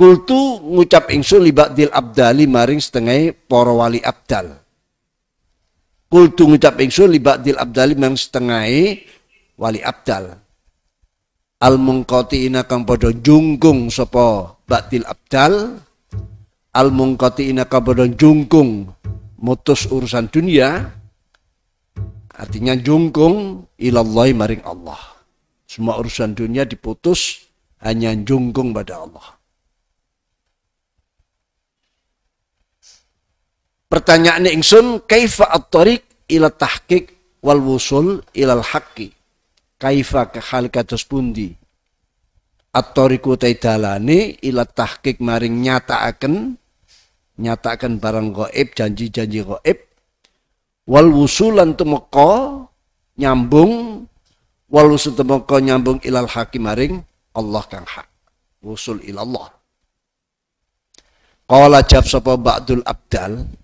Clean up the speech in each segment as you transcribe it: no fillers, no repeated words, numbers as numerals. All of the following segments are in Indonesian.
Kultu ngucap ingsun li ba'dil abdali maring setengah para wali abdal. Kultu ngucap ingsun li ba'dil abdali maring setengah wali abdal. Al mungqati'ina kang padha jungkung sapa ba'dil abdal. Al mungqati'ina kang padha jungkung mutus urusan dunia. Artinya jungkung ilallahi maring Allah. Semua urusan dunia diputus hanya jungkung pada Allah. Pertanyaan ingsun, kaifa at-tariq ila tahqiq wal wusul ilal haqqi? Kaifa hal kados pundi? At-tariqu taidalane ila tahqiq maring nyataaken barang gaib, janji-janji gaib. Wal wusulan tumeka nyambung, wal wusul tumeka nyambung ilal haqqi maring Allah kang hak. Wusul ilallah. Qala jawab sapa ba'dul abdal.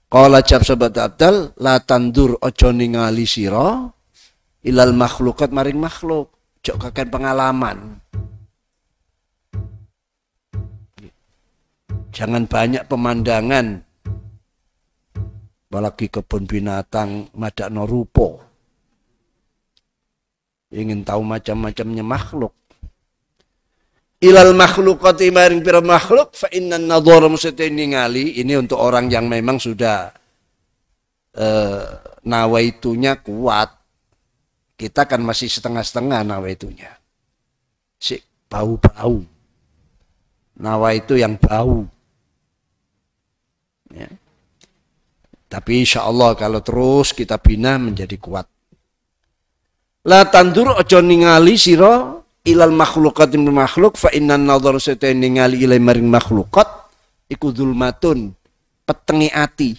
Qala jawab sahabat abdal, la tandur ojo ningali sira ilal makhlukat maring makhluk, jok kakek pengalaman. Jangan banyak pemandangan, apalagi kebun binatang madakno rupa. Ingin tahu macam-macamnya makhluk. Ilal makhlukati maring pira makhluk fa innan nadhara mesti ningali. Ini untuk orang yang memang sudah nawaitunya kuat. Kita kan masih setengah-setengah nawaitunya. Si bau-bau. Nawaitu yang bau. Ya. Tapi insya Allah kalau terus kita bina menjadi kuat. La tandur ojo ningali sira ilal makhlukat min makhluk fa innan nadhar setene ningali ilai maring makhlukat iku zulmatun, petengi ati.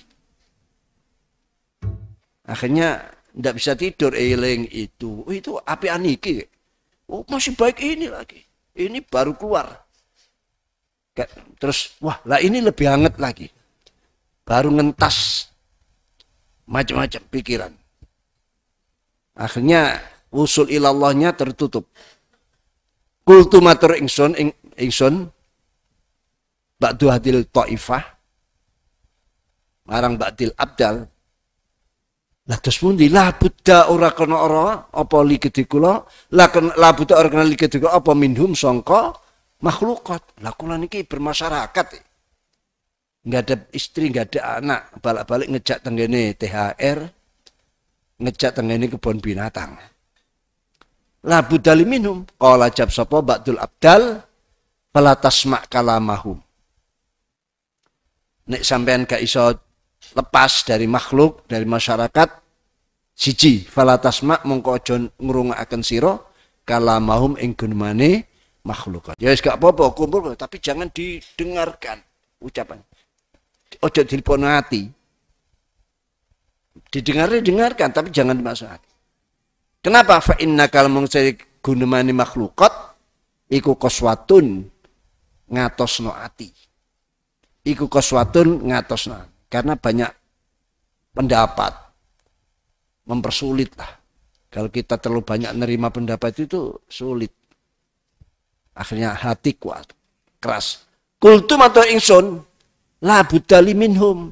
Akhirnya ndak bisa tidur eling itu. Oh, itu apian iki. Oh, masih baik ini lagi. Ini baru keluar. Terus wah, lah ini lebih hangat lagi. Baru ngentas macam-macam pikiran. Akhirnya usul ilallahnya tertutup. Kultu matur ingsun ba'du hadil ta'ifah marang ba'dil abdal la terus pundi la buddha ora kena ora apa li gedhe kula la buddha ora kena li gedhe kula apa minhum sangka makhlukat. Lah kula niki bermasyarakat, enggak ada istri, enggak ada anak, balik-balik ngejak tenggene THR, ngejak tenggene kebun binatang. La budali minhum qala jab sapa ba'dul abdal fala tasma' kalamahum. Nek sampean gak iso lepas dari makhluk, dari masyarakat, siji fala tasma' mongko aja ngrungokaken sira kalamahum ing gunemane makhluk. Ya wis gak apa-apa kumpul tapi jangan didengarkan ucapan. Ojo dilipon hati. Dengarkan tapi jangan dimasuk hati. Kenapa? Fa innakal mungsari gunemani makhlukat iku koswatun ngatosno ati. Iku koswatun ngatosno. Karena banyak pendapat mempersulit lah. Kalau kita terlalu banyak nerima pendapat itu sulit. Akhirnya hati kuat, keras. Kultum atau ingsun la budali minhum.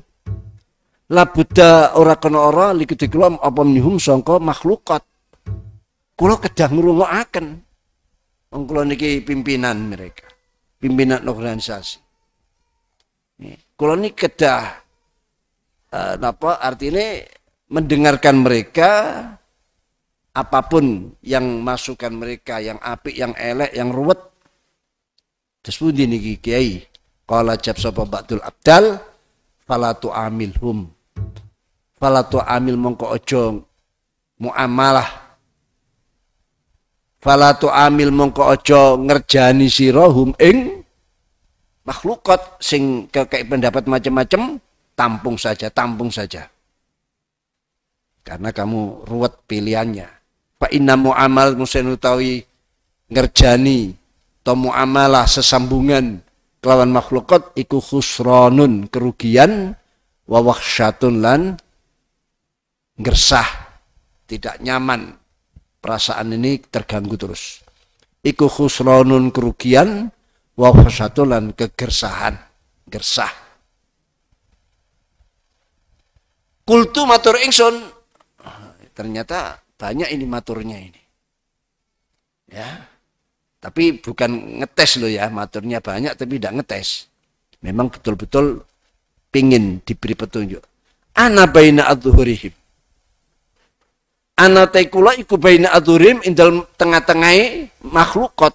La buddha ora kena ora likiti kula apa minhum sangka makhlukat. Kula kedah ngrungokaken. Wong kula niki pimpinan mereka. Pimpinan organisasi. Kula niki kedah artinya mendengarkan mereka apapun yang masukan mereka, yang apik, yang elek, yang ruwet. Terus pundi niki Kiai? Qala jab sapa ba'dul abdal fala tu'amilhum. Fala tu'amil mongko aja muamalah. Fala tu'amil mongko aja ngerjani sira hum ing makhlukat sing kayak pendapat macam-macam, tampung saja. Karena kamu ruwet pilihannya. Fa inna mu'amal musen utawi ngerjani atau muamalah sesambungan kelawan makhlukat iku khusranun kerugian wa wahsyatun lan gersah, tidak nyaman. Perasaan ini terganggu terus. Iku khusranun kerugian wa khashatulan kegersahan, gersah. Kultu matur ingsun, ternyata banyak ini maturnya ini. Ya. Tapi bukan ngetes loh ya, maturnya banyak tapi tidak ngetes. Memang betul-betul pingin diberi petunjuk. Ana baina adzuhurihim. Ana taikula iku baina adzuhurihim indal tengah-tengahe makhlukat.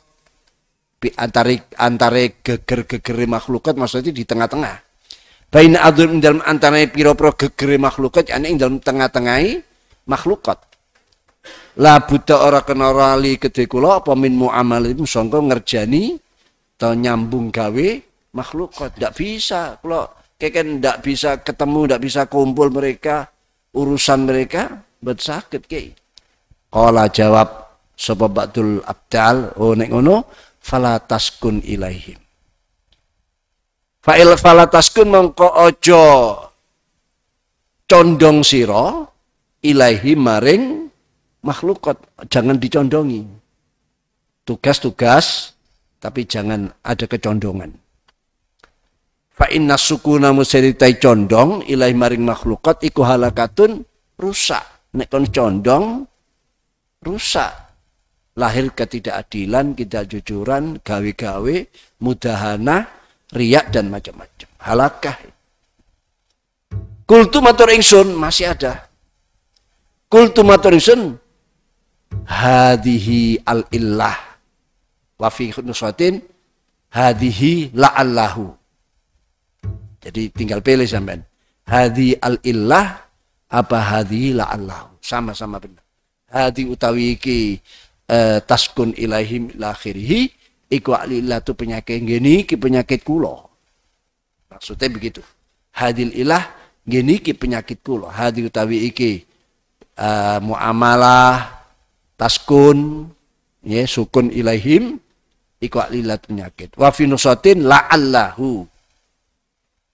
Antara geger-geger makhlukat maksudnya di tengah-tengah. Baina adzuhurihim indal antara pira-pira geger makhlukat ane ing dalam tengah-tengahe makhlukat. La buta ora kena rali kedhe kula apa min muamalim sangka ngerjani atau nyambung gawe makhlukat. Ndak bisa kula keken ndak bisa ketemu, ndak bisa kumpul mereka, urusan mereka bet sakit ki. Qala jawab sapa ba'dul abdal nek ngono fala taskun ilaihim. Fa'il fala taskun mongko aja condong sira ilaihim maring makhlukat, jangan dicondongi. Tugas-tugas, tapi jangan ada kecondongan. Fa inna sukuna musiritai condong ilahi maring makhlukat iku halakatun rusak. Nek kon condong rusak. Lahir ketidakadilan, ketidakjujuran, gawe-gawe, mudahana, riak dan macam-macam. Halakah. Kultu matur ingsun masih ada. Kultu matur ingsun hadihi al-illah wa fi nusatin hadihi la'allahu. Jadi tinggal pilih sampean. Hadi al-illah apa hadihi la'allahu. Sama-sama benar. Hadi utawi iki taskun ilaihim ila akhirih iku al-illah tu penyakit ngene iki penyakit kula. Maksudnya begitu. Hadil ilah ngene iki penyakit kula. Hadi utawi iki muamalah taskun ya sukun ilaihim iku alilat penyakit wa fi nusatin la'allahu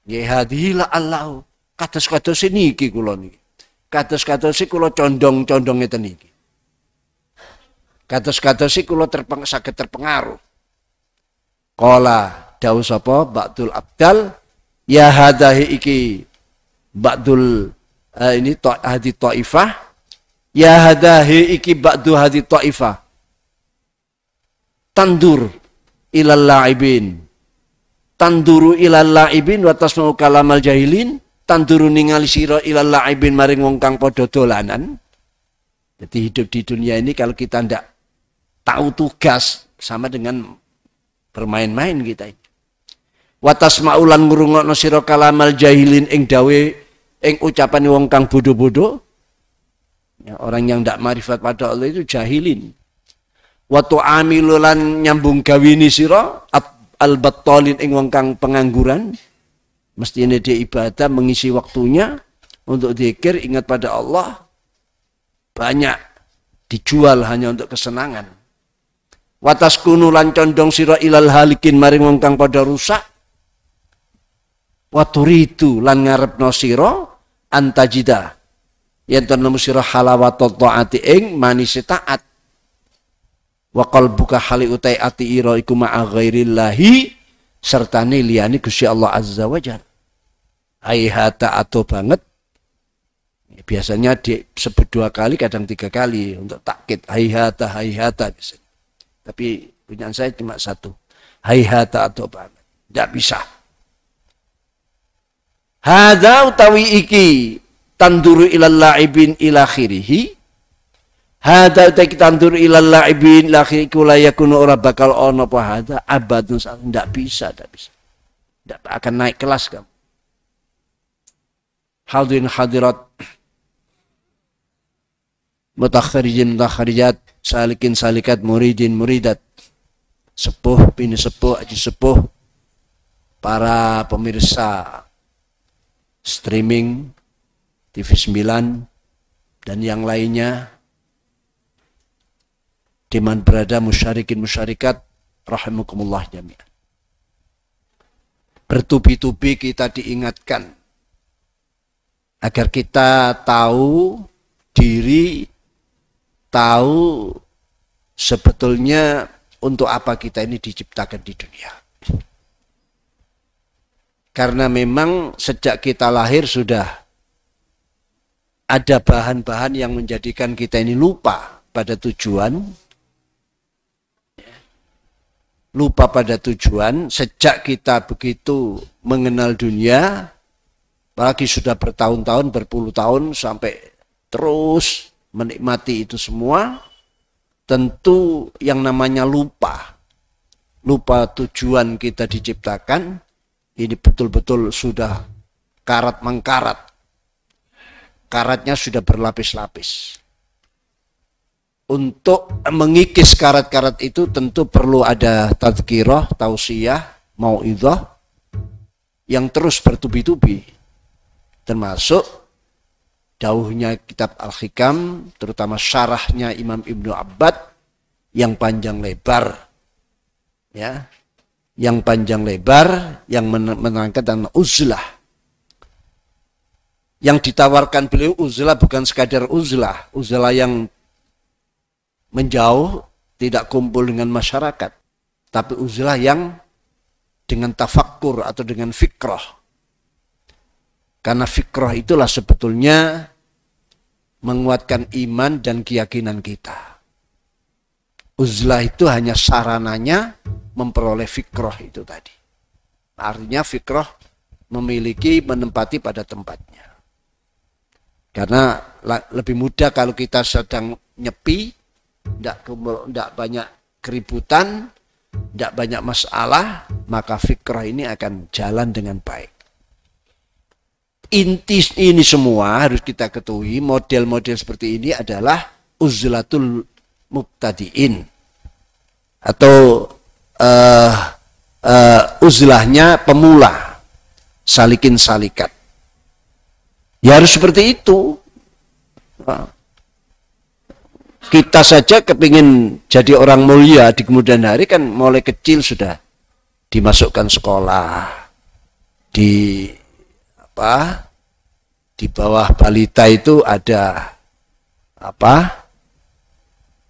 ya hadhihi la'allahu kados-kados niki kula niki kados-kados kula condong-condong ngeten niki kados-kados kula saged terpengaruh qala dawuh sapa ba'dul abdal ya hadahi iki ba'dul ini hadi taifah ya hadahi iki ba'du hadi ta'ifah tandur ilal la'ibin tanduru ilal la'ibin wa tasma'u kalamal jahilin tanduru ningali sira ilal la'ibin maring wong kang padha dolanan. Jadi hidup di dunia ini kalau kita ndak tahu tugas sama dengan bermain-main kita itu. Wa tasma'u lan ngrungokno sira kalamal jahilin ing dawe ing ucapan wong kang bodho-bodho. Ya, orang yang tidak marifat pada Allah itu jahilin. Wa tu'amilulan nyambung gawini sira al-battalin ing wong kang pengangguran. Mestinya dia ibadah mengisi waktunya untuk zikir ingat pada Allah. Banyak dijual hanya untuk kesenangan. Wa taskunu lan condong sira ilal halikin maring wong kang padha rusak. Wa turidu lan ngarepno sira antajida yen nemu sira halawatul taati ing manise taat wa qalbuka hali utai ati ira iku ma'a ghairillahi sertane liyane Gusti Allah azza wajalla haihata atau banget biasanya disebut 2 kali kadang 3 kali untuk takkid haihata biasanya tapi punya saya cuma 1 haihata atau banget tidak bisa hadza utawi iki tanduru ilal la'ibin ila akhirih hadza ta tanduru ilal la'ibin ila akhirih la yakunu ora bakal ono apa hadza abadun ndak bisa ndak akan naik kelas kamu hadirin hadirat mutakharijin mutakharijat salikin salikat muridin muridat sepuh bini sepuh aji sepuh para pemirsa streaming TV 9 dan yang lainnya di mana berada musyarikin musyarikat rahimakumullah jami'an. Bertubi-tubi kita diingatkan agar kita tahu diri, tahu sebetulnya untuk apa kita ini diciptakan di dunia. Karena memang sejak kita lahir sudah ada bahan-bahan yang menjadikan kita ini lupa pada tujuan. Lupa pada tujuan sejak kita begitu mengenal dunia, apalagi sudah bertahun-tahun, berpuluh tahun sampai terus menikmati itu semua, tentu yang namanya lupa tujuan kita diciptakan, ini betul-betul sudah karat mengkarat. Karatnya sudah berlapis-lapis. Untuk mengikis karat-karat itu tentu perlu ada tadzkirah, tausiyah, mau'idhah yang terus bertubi-tubi. Termasuk dauhnya kitab Al-Hikam, terutama syarahnya Imam Ibnu Abbad yang panjang lebar. Ya, yang panjang lebar, yang menerangkan tentang uzlah. Yang ditawarkan beliau uzlah bukan sekadar uzlah yang menjauh, tidak kumpul dengan masyarakat, tapi uzlah yang dengan tafakkur atau dengan fikrah. Karena fikrah itulah sebetulnya menguatkan iman dan keyakinan kita. Uzlah itu hanya sarananya memperoleh fikrah itu tadi. Artinya fikrah menempati pada tempatnya. Karena lebih mudah kalau kita sedang nyepi, tidak banyak keributan, tidak banyak masalah, maka fikrah ini akan jalan dengan baik. Inti ini semua harus kita ketahui, model-model seperti ini adalah uzlatul mubtadiin atau uzlahnya pemula, salikin salikat. Ya harus seperti itu. Kita saja kepingin jadi orang mulia di kemudian hari kan mulai kecil sudah dimasukkan sekolah, di bawah balita itu ada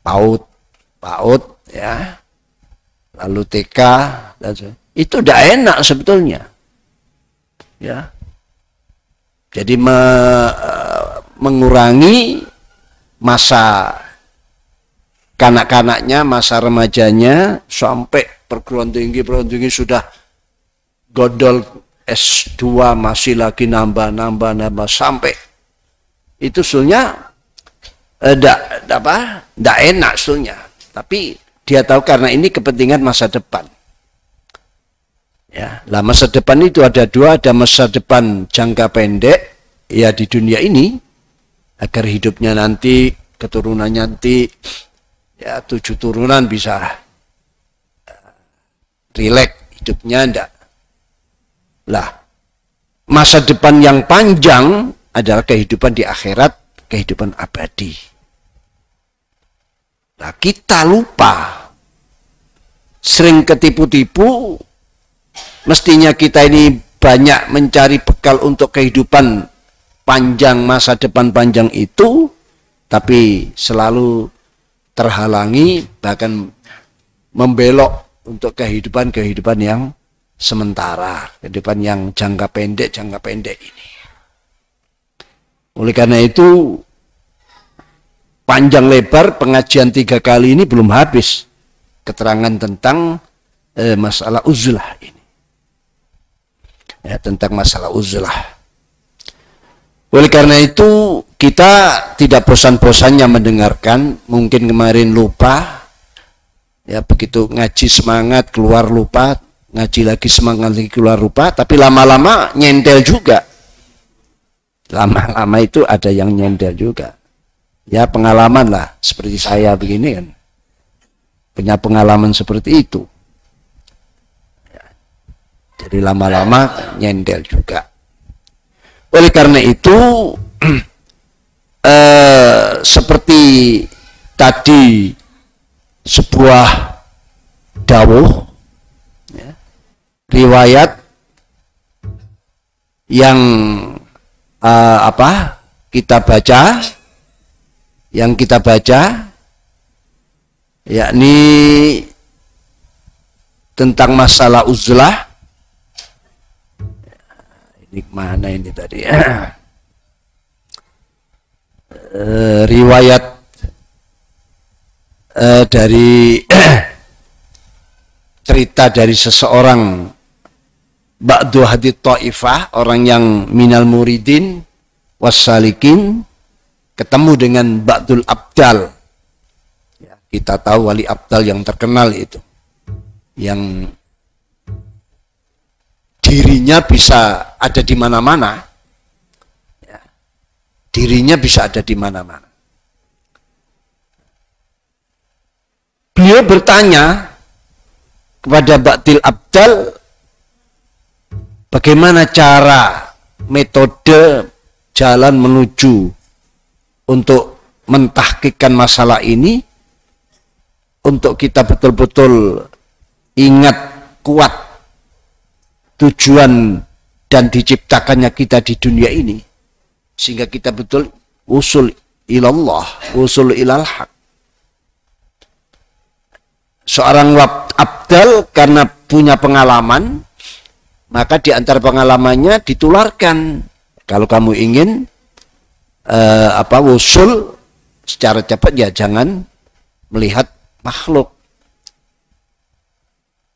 PAUD ya, lalu TK dan itu udah enak sebetulnya, ya. Jadi mengurangi masa kanak-kanaknya, masa remajanya sampai perguruan tinggi sudah godol S2 masih lagi nambah sampai itu sebenarnya enggak enak sebenarnya, tapi dia tahu karena ini kepentingan masa depan. Ya, lah masa depan itu ada dua, ada masa depan jangka pendek ya di dunia ini agar hidupnya nanti, keturunannya nanti ya 7 turunan bisa rileks hidupnya enggak. Lah, masa depan yang panjang adalah kehidupan di akhirat, kehidupan abadi. Nah, kita lupa, sering ketipu-tipu, mestinya kita ini banyak mencari bekal untuk kehidupan panjang, masa depan panjang itu, tapi selalu terhalangi, bahkan membelok untuk kehidupan yang sementara, kehidupan yang jangka pendek ini. Oleh karena itu, panjang lebar pengajian 3 kali ini belum habis keterangan tentang masalah uzlah ini. Ya, tentang masalah uzlah. Oleh karena itu, kita tidak bosan-bosannya mendengarkan, mungkin kemarin lupa, ya begitu ngaji semangat, keluar lupa, ngaji lagi semangat lagi keluar lupa, tapi lama-lama nyendel juga. Lama-lama itu ada yang nyendel juga. Ya pengalaman lah, seperti saya begini kan. Punya pengalaman seperti itu. Ya. Jadi lama-lama nyendel juga. Oleh karena itu, seperti tadi sebuah dawuh, ya, riwayat yang kita baca, yakni tentang masalah uzlah, Mana ini tadi ya? Riwayat dari cerita dari seseorang ba'du hadith ta'ifah, orang yang minal muridin wassalikin, ketemu dengan ba'dul abdal. Ya, kita tahu wali abdal yang terkenal itu, yang dirinya bisa ada di mana-mana. Ya, dirinya bisa ada di mana-mana. Beliau bertanya kepada Ba'dil Abdal, bagaimana cara, metode, jalan menuju untuk mentahkikkan masalah ini, untuk kita betul-betul ingat kuat tujuan dan diciptakannya kita di dunia ini, sehingga kita betul usul ilallah, usul ilal haq. Seorang abdal karena punya pengalaman, maka di antara pengalamannya ditularkan. Kalau kamu ingin usul secara cepat, ya jangan melihat makhluk.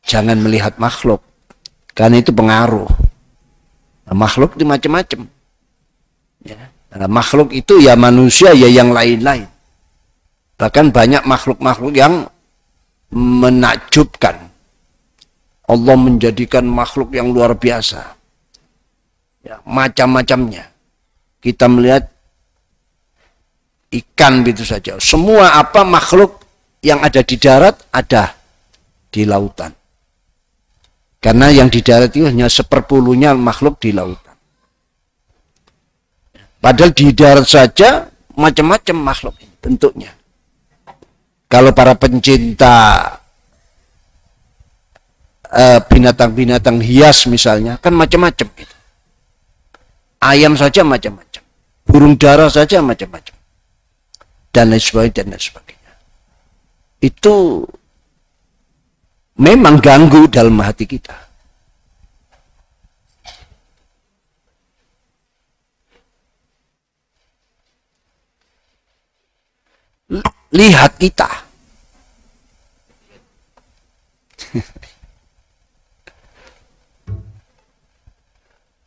Jangan melihat makhluk, karena itu pengaruh. Nah, makhluk itu macam-macam. Ya. Nah, makhluk itu ya manusia, ya yang lain-lain. Bahkan banyak makhluk-makhluk yang menakjubkan. Allah menjadikan makhluk yang luar biasa. Ya, macam-macamnya. Kita melihat ikan begitu saja. Semua apa makhluk yang ada di darat ada di lautan. Karena yang di darat itu hanya seperpuluhnya makhluk di lautan. Padahal di darat saja macam-macam makhluk bentuknya. Kalau para pencinta binatang-binatang hias misalnya, kan macam-macam gitu. Ayam saja macam-macam, burung dara saja macam-macam, dan lain sebagainya. Itu memang ganggu dalam hati kita. Lihat kita.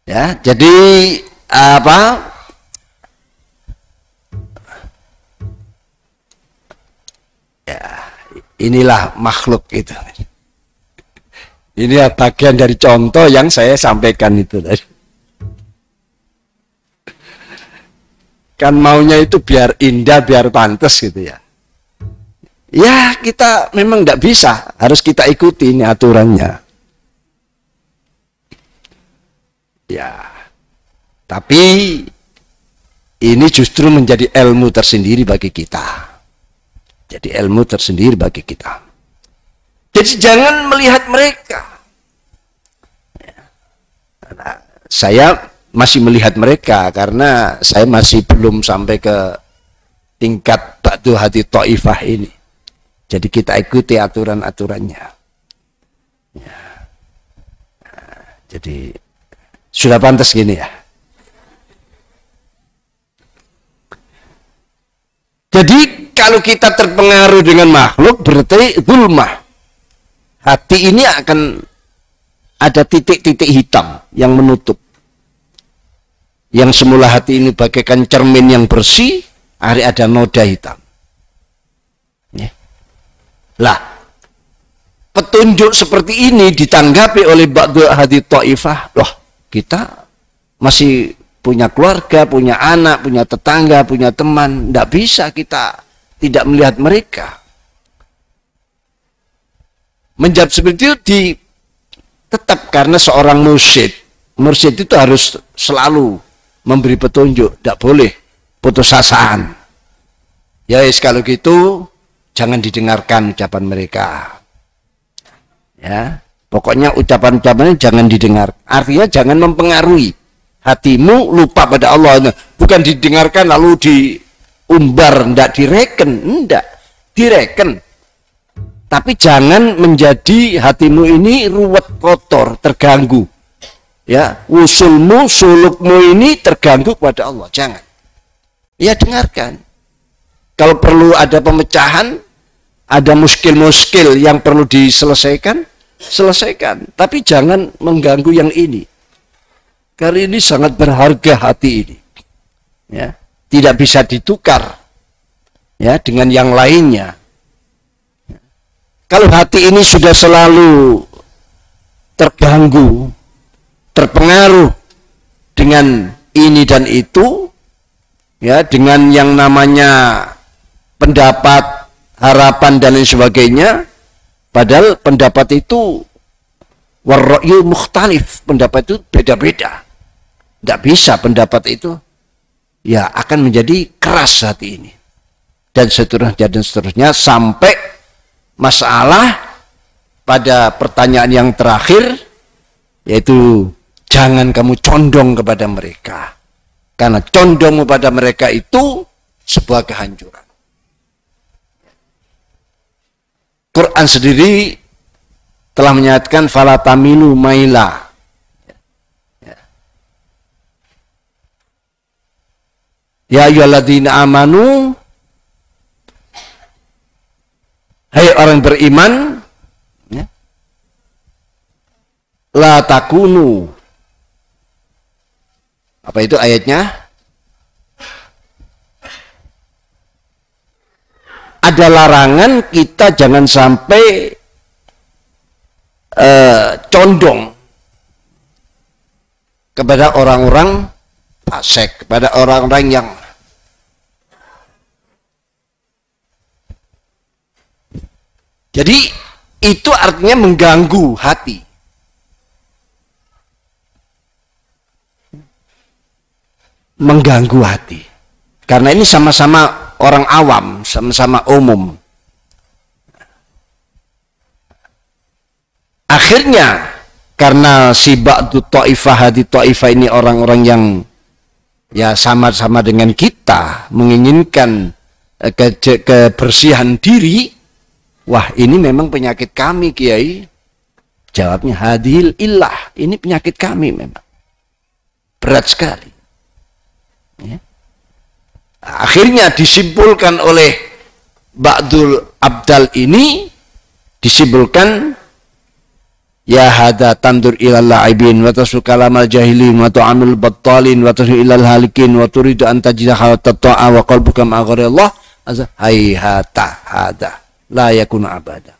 Ya, jadi apa? Ya, inilah makhluk itu. Ini bagian dari contoh yang saya sampaikan itu tadi. Kan maunya itu biar indah, biar pantas gitu ya. Ya, kita memang tidak bisa, harus kita ikuti ini aturannya. Ya, tapi ini justru menjadi ilmu tersendiri bagi kita. Jadi ilmu tersendiri bagi kita. Jadi jangan melihat mereka. Nah, saya masih melihat mereka karena saya masih belum sampai ke tingkat ba'du hadits ta'ifah ini. Jadi kita ikuti aturan-aturannya. Ya. Nah, jadi sudah pantas gini ya. Jadi kalau kita terpengaruh dengan makhluk berarti zulmah. Hati ini akan ada titik-titik hitam yang menutup. Yang semula hati ini bagaikan cermin yang bersih, hari ada noda hitam. Ya. Lah, petunjuk seperti ini ditanggapi oleh ba'du hadits ta'ifah. Loh, kita masih punya keluarga, punya anak, punya tetangga, punya teman. Tidak bisa kita tidak melihat mereka. Menjawab seperti itu tetap karena seorang mursyid. Mursyid itu harus selalu memberi petunjuk. Tidak boleh putus asaan. Ya, kalau gitu jangan didengarkan ucapan mereka. Ya, pokoknya ucapan-ucapannya jangan didengar. Artinya jangan mempengaruhi hatimu, lupa pada Allah. Bukan didengarkan lalu diumbar, enggak direken, enggak direken. Tapi jangan menjadi hatimu ini ruwet, kotor, terganggu. ya, usulmu, sulukmu ini terganggu kepada Allah. Jangan. Ya dengarkan. Kalau perlu ada pemecahan, ada muskil-muskil yang perlu diselesaikan, selesaikan. Tapi jangan mengganggu yang ini. Karena ini sangat berharga hati ini. Ya, tidak bisa ditukar ya dengan yang lainnya. Kalau hati ini sudah selalu terganggu, terpengaruh dengan ini dan itu, ya, dengan yang namanya pendapat, harapan dan lain sebagainya, padahal pendapat itu warra'yu mukhtalif, pendapat itu beda-beda. Tidak bisa pendapat itu ya akan menjadi keras hati ini. Dan seterusnya sampai masalah pada pertanyaan yang terakhir, yaitu jangan kamu condong kepada mereka. Karena condong kepada mereka itu sebuah kehancuran. Quran sendiri telah menyatakan fala tamilu maila. Ya ayyuhalladzina amanu, hai orang beriman, ya, la takunu. Apa itu ayatnya? Ada larangan kita jangan sampai condong kepada orang-orang fasik, kepada orang-orang yang jadi itu artinya mengganggu hati. Mengganggu hati. Karena ini sama-sama orang awam, sama-sama umum. Akhirnya karena si ba'du ta'ifah hadi ta'ifah ini orang-orang yang ya sama-sama dengan kita menginginkan kebersihan diri. Wah, ini memang penyakit kami, Kiai. Jawabnya hadil illah, ini penyakit kami memang. Berat sekali. Ya. Akhirnya disimpulkan oleh Ba'dul Abdal ini, disimpulkan ya hada tandur ilal la'ibin wa tasukalamal jahilin wa tu'amil battalin wa tasuk ilal halikin wa turidu an tajidah tatta'a wa qalbuka ma'aghari Allah hayhata hada la yakunu abada.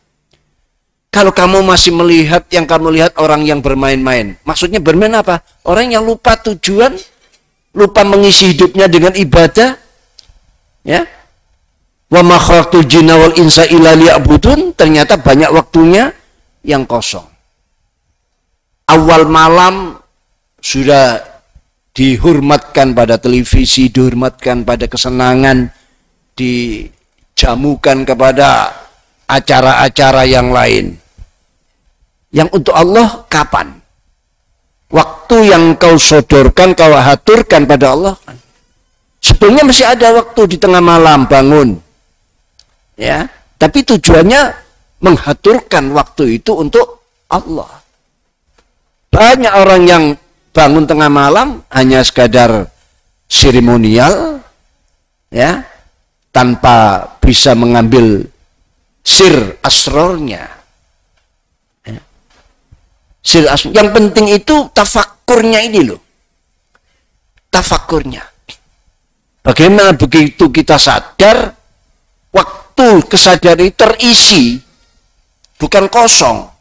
Kalau kamu masih melihat yang kamu lihat orang yang bermain-main, maksudnya bermain apa? Orang yang lupa tujuan, lupa mengisi hidupnya dengan ibadah, ya. Wa ma khalaqtul jinna wal insa illa liya'budun, ternyata banyak waktunya yang kosong. Awal malam sudah dihormatkan pada televisi, dihormatkan pada kesenangan, dijamukan kepada acara-acara yang lain. Yang untuk Allah kapan? Waktu yang kau sodorkan, kau haturkan pada Allah. Sebetulnya masih ada waktu di tengah malam bangun. Ya, tapi tujuannya menghaturkan waktu itu untuk Allah. Banyak orang yang bangun tengah malam hanya sekadar seremonial, ya, tanpa bisa mengambil sir asrornya. Ya. Sir asror. Yang penting itu tafakurnya ini loh. Tafakurnya. Bagaimana begitu kita sadar, waktu kesadaran itu terisi, bukan kosong.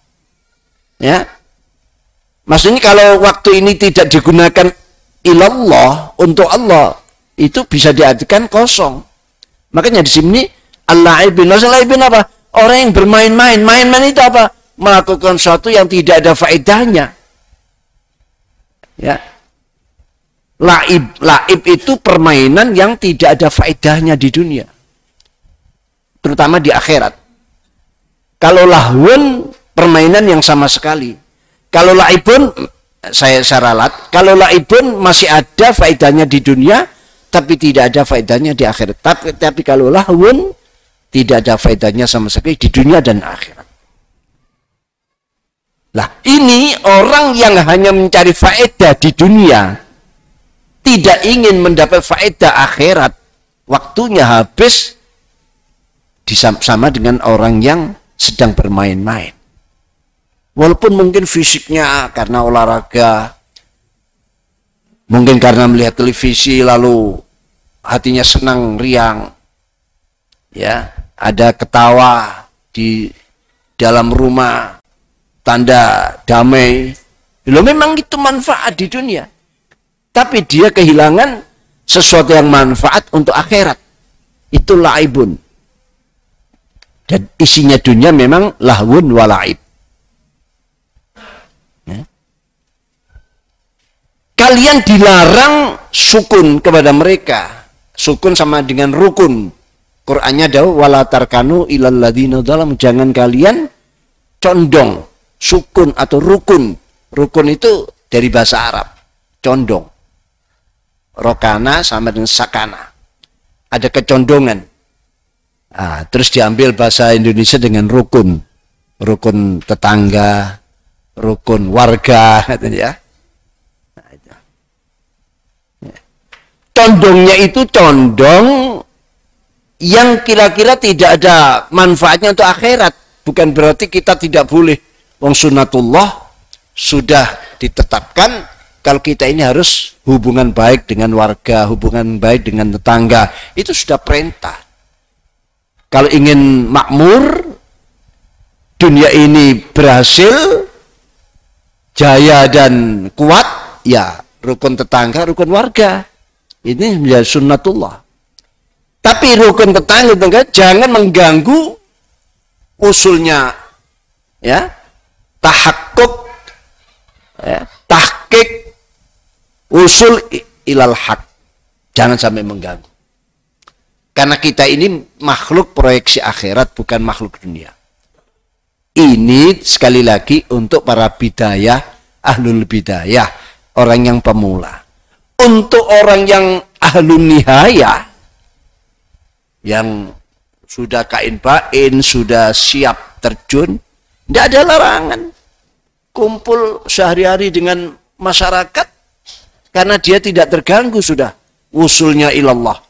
Ya. Maksudnya kalau waktu ini tidak digunakan ilallah, untuk Allah, itu bisa diartikan kosong. Makanya di sini al-la'ibin. Al-la'ibin apa? Orang yang bermain-main. Main-main itu apa? Melakukan sesuatu yang tidak ada faedahnya. Ya. La'ib itu permainan yang tidak ada faedahnya di dunia. Terutama di akhirat. Kalau lahwun, permainan yang sama sekali. Kalau la'ibun, saya ralat, kalau la'ibun masih ada faedahnya di dunia, tapi tidak ada faedahnya di akhirat. Tapi kalau lahwun, tidak ada faedahnya sama sekali di dunia dan akhirat. Lah, ini orang yang hanya mencari faedah di dunia, tidak ingin mendapat faedah akhirat, waktunya habis sama dengan orang yang sedang bermain-main. Walaupun mungkin fisiknya karena olahraga, mungkin karena melihat televisi lalu hatinya senang, riang, ya, ada ketawa di dalam rumah, tanda damai. Loh, memang itu manfaat di dunia. Tapi dia kehilangan sesuatu yang manfaat untuk akhirat. Itu laibun. Dan isinya dunia memang lahwun wa laib. Ya. Kalian dilarang sukun kepada mereka. Sukun sama dengan rukun. Qur'annya dawuh wala tarkanu ilal ladzina dzalamu. Jangan kalian condong, sukun atau rukun. Rukun itu dari bahasa Arab. Condong. Rokana sama dengan sakana. Ada kecondongan. Nah, terus diambil bahasa Indonesia dengan rukun. Rukun tetangga, rukun warga, ya. Nah, itu. Condongnya itu condong yang kira-kira tidak ada manfaatnya untuk akhirat. Bukan berarti kita tidak boleh. Wong sunnatullah sudah ditetapkan kalau kita ini harus hubungan baik dengan warga, hubungan baik dengan tetangga. Itu sudah perintah. Kalau ingin makmur, dunia ini berhasil, jaya dan kuat, ya rukun tetangga, rukun warga. Ini menjadi sunnatullah. Tapi rukun tetangga jangan mengganggu usulnya, ya, tahakkuk, ya, tahqiq, usul ilal haq. Jangan sampai mengganggu. Karena kita ini makhluk proyeksi akhirat, bukan makhluk dunia. Ini sekali lagi untuk para bidayah, ahlul bidayah, orang yang pemula. Untuk orang yang ahlul nihayah, yang sudah kain bain, sudah siap terjun, tidak ada larangan. Kumpul sehari-hari dengan masyarakat, karena dia tidak terganggu sudah usulnya ilallah.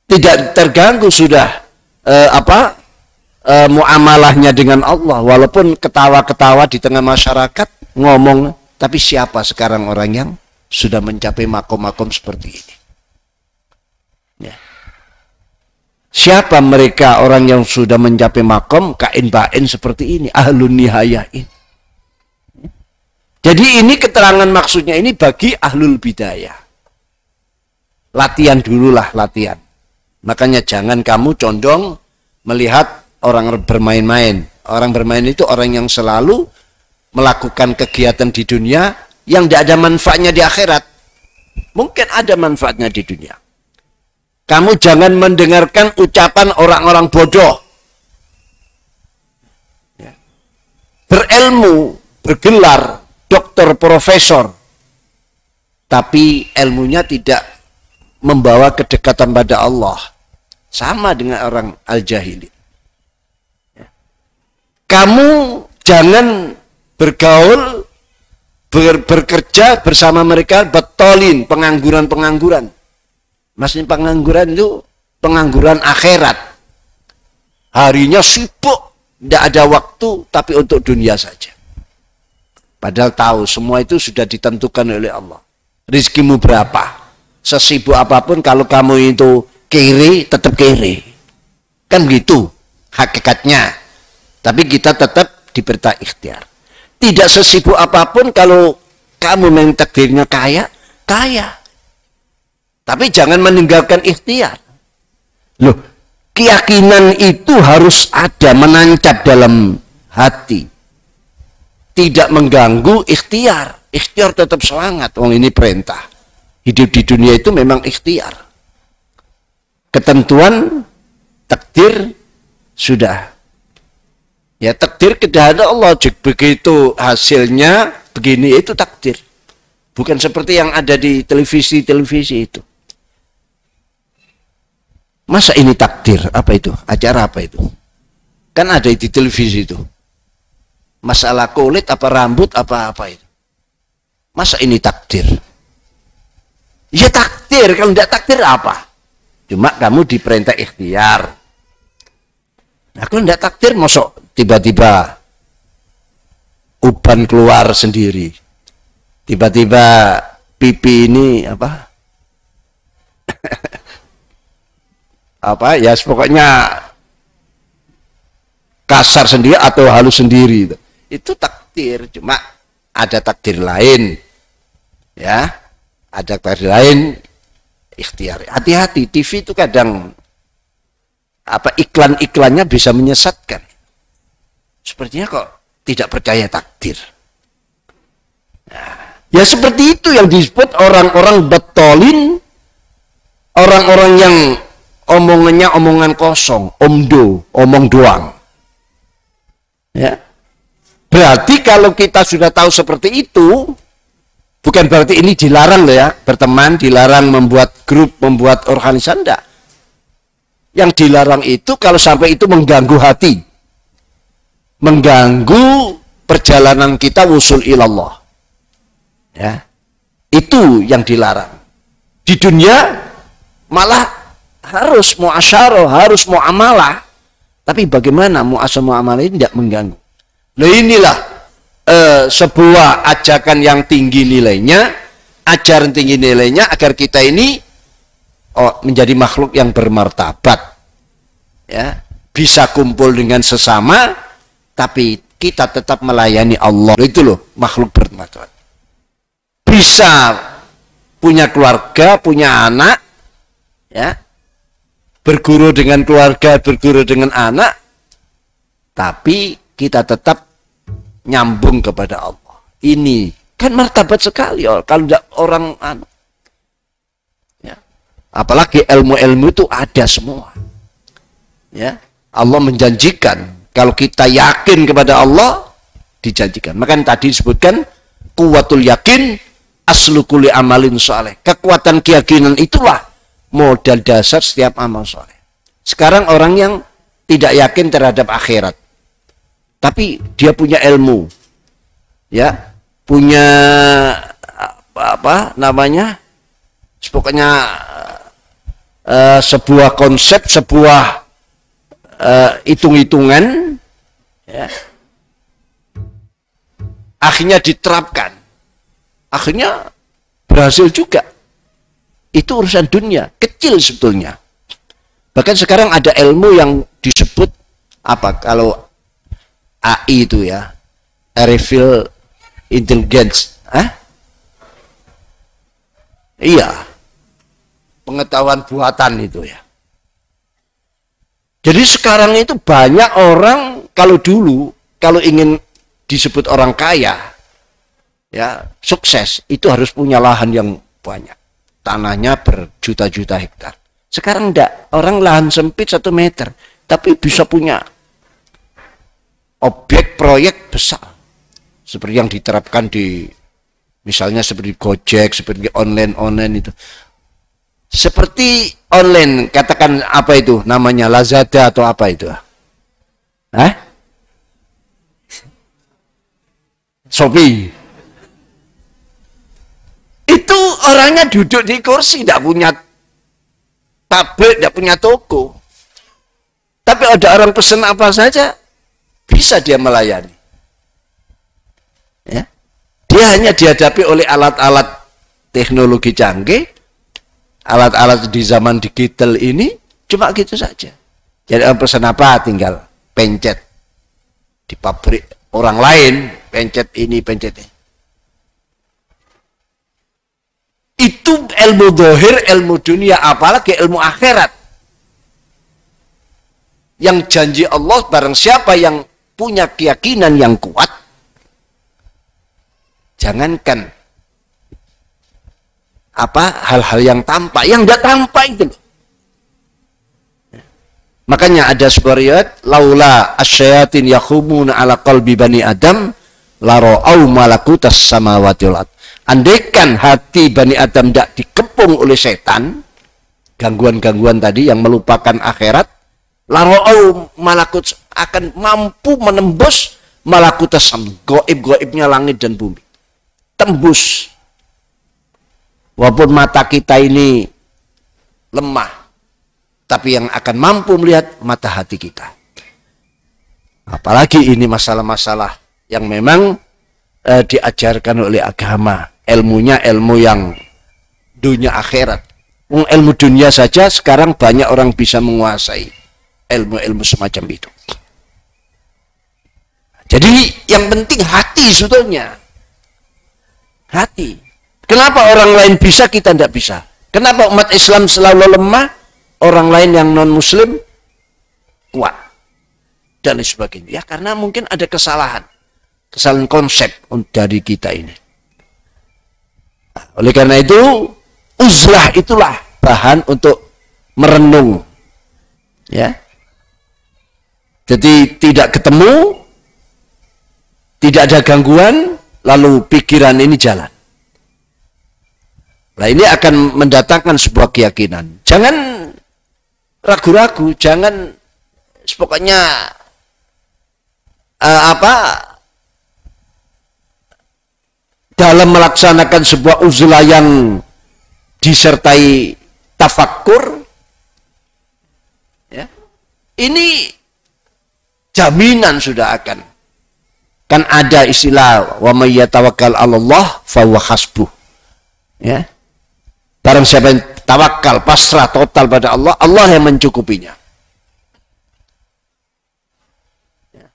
Tidak terganggu sudah muamalahnya dengan Allah. Walaupun ketawa-ketawa di tengah masyarakat, ngomong, tapi siapa sekarang orang yang sudah mencapai makom-makom seperti ini? Ya. Siapa mereka orang yang sudah mencapai makom kain bain seperti ini, ahlun nihayah ini? Jadi ini keterangan maksudnya ini bagi ahlul bidayah. Latihan dululah, latihan. Makanya jangan kamu condong melihat orang bermain-main. Orang bermain itu orang yang selalu melakukan kegiatan di dunia yang tidak ada manfaatnya di akhirat. Mungkin ada manfaatnya di dunia. Kamu jangan mendengarkan ucapan orang-orang bodoh. Berilmu, bergelar, dokter, profesor, tapi ilmunya tidak membawa kedekatan pada Allah, sama dengan orang al-jahili. Kamu jangan bergaul, bekerja bersama mereka, betolin pengangguran-pengangguran. Maksudnya pengangguran itu pengangguran akhirat. Harinya sibuk, tidak ada waktu, tapi untuk dunia saja. Padahal tahu semua itu sudah ditentukan oleh Allah. Rizkimu berapa? Sesibuk apapun kalau kamu itu kere, tetap kere. Kan gitu hakikatnya. Tapi kita tetap diberi ikhtiar. Tidak sesibuk apapun kalau kamu memang takdirnya kaya, kaya. Tapi jangan meninggalkan ikhtiar. Loh, keyakinan itu harus ada, menancap dalam hati. Tidak mengganggu ikhtiar. Ikhtiar tetap semangat. Wong ini perintah. Hidup di dunia itu memang ikhtiar. Ketentuan, takdir, sudah. Ya takdir kehendak Allah. Begitu hasilnya, begini itu takdir. Bukan seperti yang ada di televisi-televisi itu. Masa ini takdir? Apa itu? Acara apa itu? Kan ada di televisi itu. masalah kulit apa rambut apa itu. Masa ini takdir? Ya takdir, kalau tidak takdir apa? Cuma kamu diperintah ikhtiar. Nah, kalau tidak takdir, mosok tiba-tiba uban keluar sendiri. Tiba-tiba pipi ini apa? Apa ya, pokoknya kasar sendiri atau halus sendiri. Itu takdir, cuma ada takdir lain. Ya, ada takdir lain ikhtiar. Hati-hati, TV itu kadang apa iklan-iklannya bisa menyesatkan. Sepertinya kok tidak percaya takdir. Nah, ya seperti itu yang disebut orang-orang betolin, orang-orang yang omongannya omongan kosong, omong doang. Ya. Berarti kalau kita sudah tahu seperti itu, bukan berarti ini dilarang loh ya, berteman, dilarang membuat grup, membuat organisasi, enggak. Yang dilarang itu kalau sampai itu mengganggu hati, mengganggu perjalanan kita wusul ilallah. Ya. Itu yang dilarang. Di dunia malah harus muasyarah, harus muamalah. Tapi bagaimana muamalah ini tidak mengganggu? Nah inilah sebuah ajakan yang tinggi nilainya, ajaran tinggi nilainya agar kita ini menjadi makhluk yang bermartabat. Ya, bisa kumpul dengan sesama, tapi kita tetap melayani Allah. Itu loh makhluk bermartabat. Bisa punya keluarga, punya anak, ya, berguru dengan keluarga, berguru dengan anak, tapi kita tetap nyambung kepada Allah. Ini kan martabat sekali kalau tidak orang ya. Apalagi ilmu-ilmu itu ada semua. Ya, Allah menjanjikan kalau kita yakin kepada Allah dijanjikan. Maka tadi disebutkan kuwatul yakin aslu kulli amalin saleh. Kekuatan keyakinan itulah modal dasar setiap amal soleh. Sekarang orang yang tidak yakin terhadap akhirat, tapi dia punya ilmu, ya, punya apa namanya, pokoknya sebuah konsep, sebuah hitung-hitungan, ya, akhirnya diterapkan, akhirnya berhasil juga. Itu urusan dunia, kecil sebetulnya. Bahkan sekarang ada ilmu yang disebut apa kalau AI itu ya, artificial intelligence, iya, pengetahuan buatan itu ya. Jadi sekarang itu banyak orang, kalau dulu kalau ingin disebut orang kaya, ya sukses, itu harus punya lahan yang banyak. Tanahnya berjuta-juta hektar. Sekarang enggak, orang lahan sempit 1 meter, tapi bisa punya objek proyek besar. Seperti yang diterapkan di, misalnya seperti Gojek, seperti online itu. Seperti online, katakan apa itu, namanya Lazada atau apa itu? Shopee. Itu orangnya duduk di kursi, tidak punya pabrik, tidak punya toko. Tapi ada orang pesan apa saja, bisa dia melayani. Ya. Dia hanya dihadapi oleh alat-alat teknologi canggih, alat-alat di zaman digital ini, cuma gitu saja. Jadi orang pesan apa, tinggal pencet. Di pabrik orang lain, pencet ini, pencet ini. Itu ilmu dohir, ilmu dunia, apalagi ilmu akhirat. Yang janji Allah, barang siapa yang punya keyakinan yang kuat, jangankan hal-hal yang tampak, yang tidak tampak itu. Makanya ada sebuah riwayat, laula asyayatin yakhumuna ala qalbi bani adam la ra'au malakutas samawati wal ard. Andaikan hati Bani Adam tidak dikepung oleh setan, gangguan-gangguan tadi yang melupakan akhirat, lara'au malakut akan mampu menembus malakutas sam, gaib-gaibnya langit dan bumi. Tembus. Walaupun mata kita ini lemah, tapi yang akan mampu melihat mata hati kita. Apalagi ini masalah-masalah yang memang diajarkan oleh agama. Ilmunya ilmu yang dunia akhirat. Ilmu dunia saja sekarang banyak orang bisa menguasai ilmu-ilmu semacam itu. Jadi yang penting hati sebetulnya. Hati. Kenapa orang lain bisa, kita tidak bisa? Kenapa umat Islam selalu lemah, orang lain yang non-muslim kuat? Dan sebagainya. Ya karena mungkin ada kesalahan konsep dari kita ini. Oleh karena itu, uzlah itulah bahan untuk merenung. Ya. Jadi tidak ketemu, tidak ada gangguan, lalu pikiran ini jalan. Nah ini akan mendatangkan sebuah keyakinan. Jangan ragu-ragu, jangan pokoknya dalam melaksanakan sebuah uzlah yang disertai tafakkur, ya, ini jaminan sudah akan. Kan ada istilah wa may yatawakkal 'alallah fahuwa hasbuh. Ya. Barang siapa yang tawakal, pasrah total pada Allah, Allah yang mencukupinya. Ya.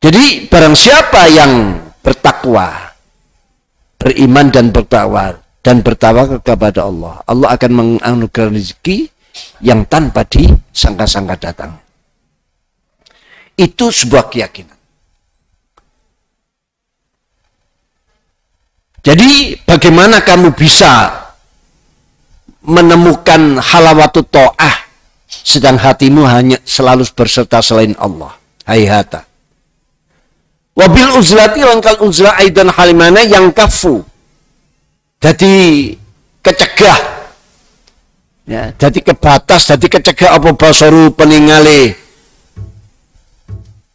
Jadi barang siapa yang bertakwa, beriman dan bertawakal kepada Allah, Allah akan menganugerahkan rezeki yang tanpa disangka-sangka datang. Itu sebuah keyakinan. Jadi bagaimana kamu bisa menemukan halawatut ta'ah sedang hatimu hanya selalu berserta selain Allah? Hayhata. Wabil uzlati wangkal uzlah aidan halimana yang kafu. Jadi kecegah. Ya, jadi kebatas, jadi kecegah apa basaru peningale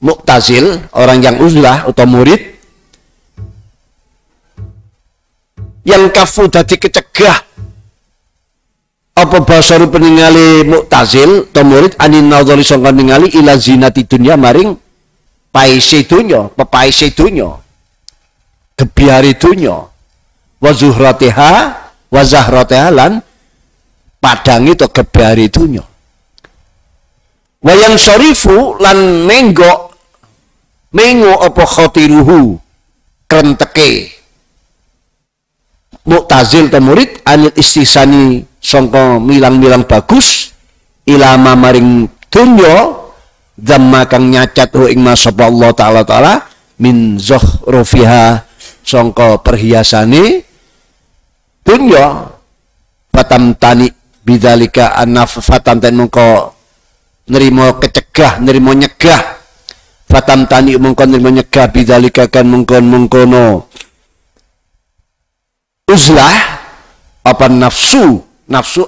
Mu'tazil, orang yang uzlah atau murid. Yang kafu dadi kecegah apa basaru peningali Mu'tazil atau murid anin nadhari sangka ningali ila zinati dunya maring paise dunya, pepaise dunya, gebyare dunya, wa zuhratiha wa zahratiha lan padangi to gebyare dunya. Wa yang syarifu lan mengo apa khatiruhu krenteke Mu'tazil atau murid anil istisani sangka milang-milang bagus ilama maring dunya dhamma kang nyacat ing masapa Allah taala min zuhrufiha sangka perhiasane dunya fatam tani bidzalika anaf fatam ten mengko nerimo kecegah nerimo nyegah fatam tani mengko nerimo nyegah bidzalika kan mengkono uzlah apa nafsu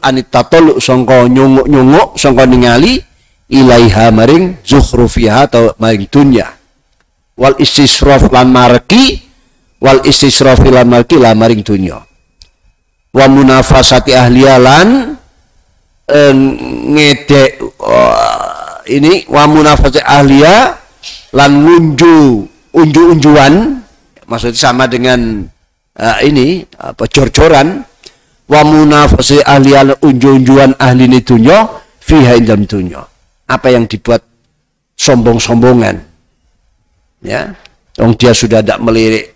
anitatoluk sangka nyunguk sangka ningali ilaiha maring zukhrufiha atau maring dunya wal istisraf lan marki lan maring dunya wa munafasati ahliyalan ngedek ini wa munafasati ahliya lan unju-unjuan maksudnya sama dengan ini apa jor-joran wa munafasi ahli unju-unjuan ahli ni dunya fiha indam dunya. Apa yang dibuat sombong-sombongan, ya, dia sudah tidak melirik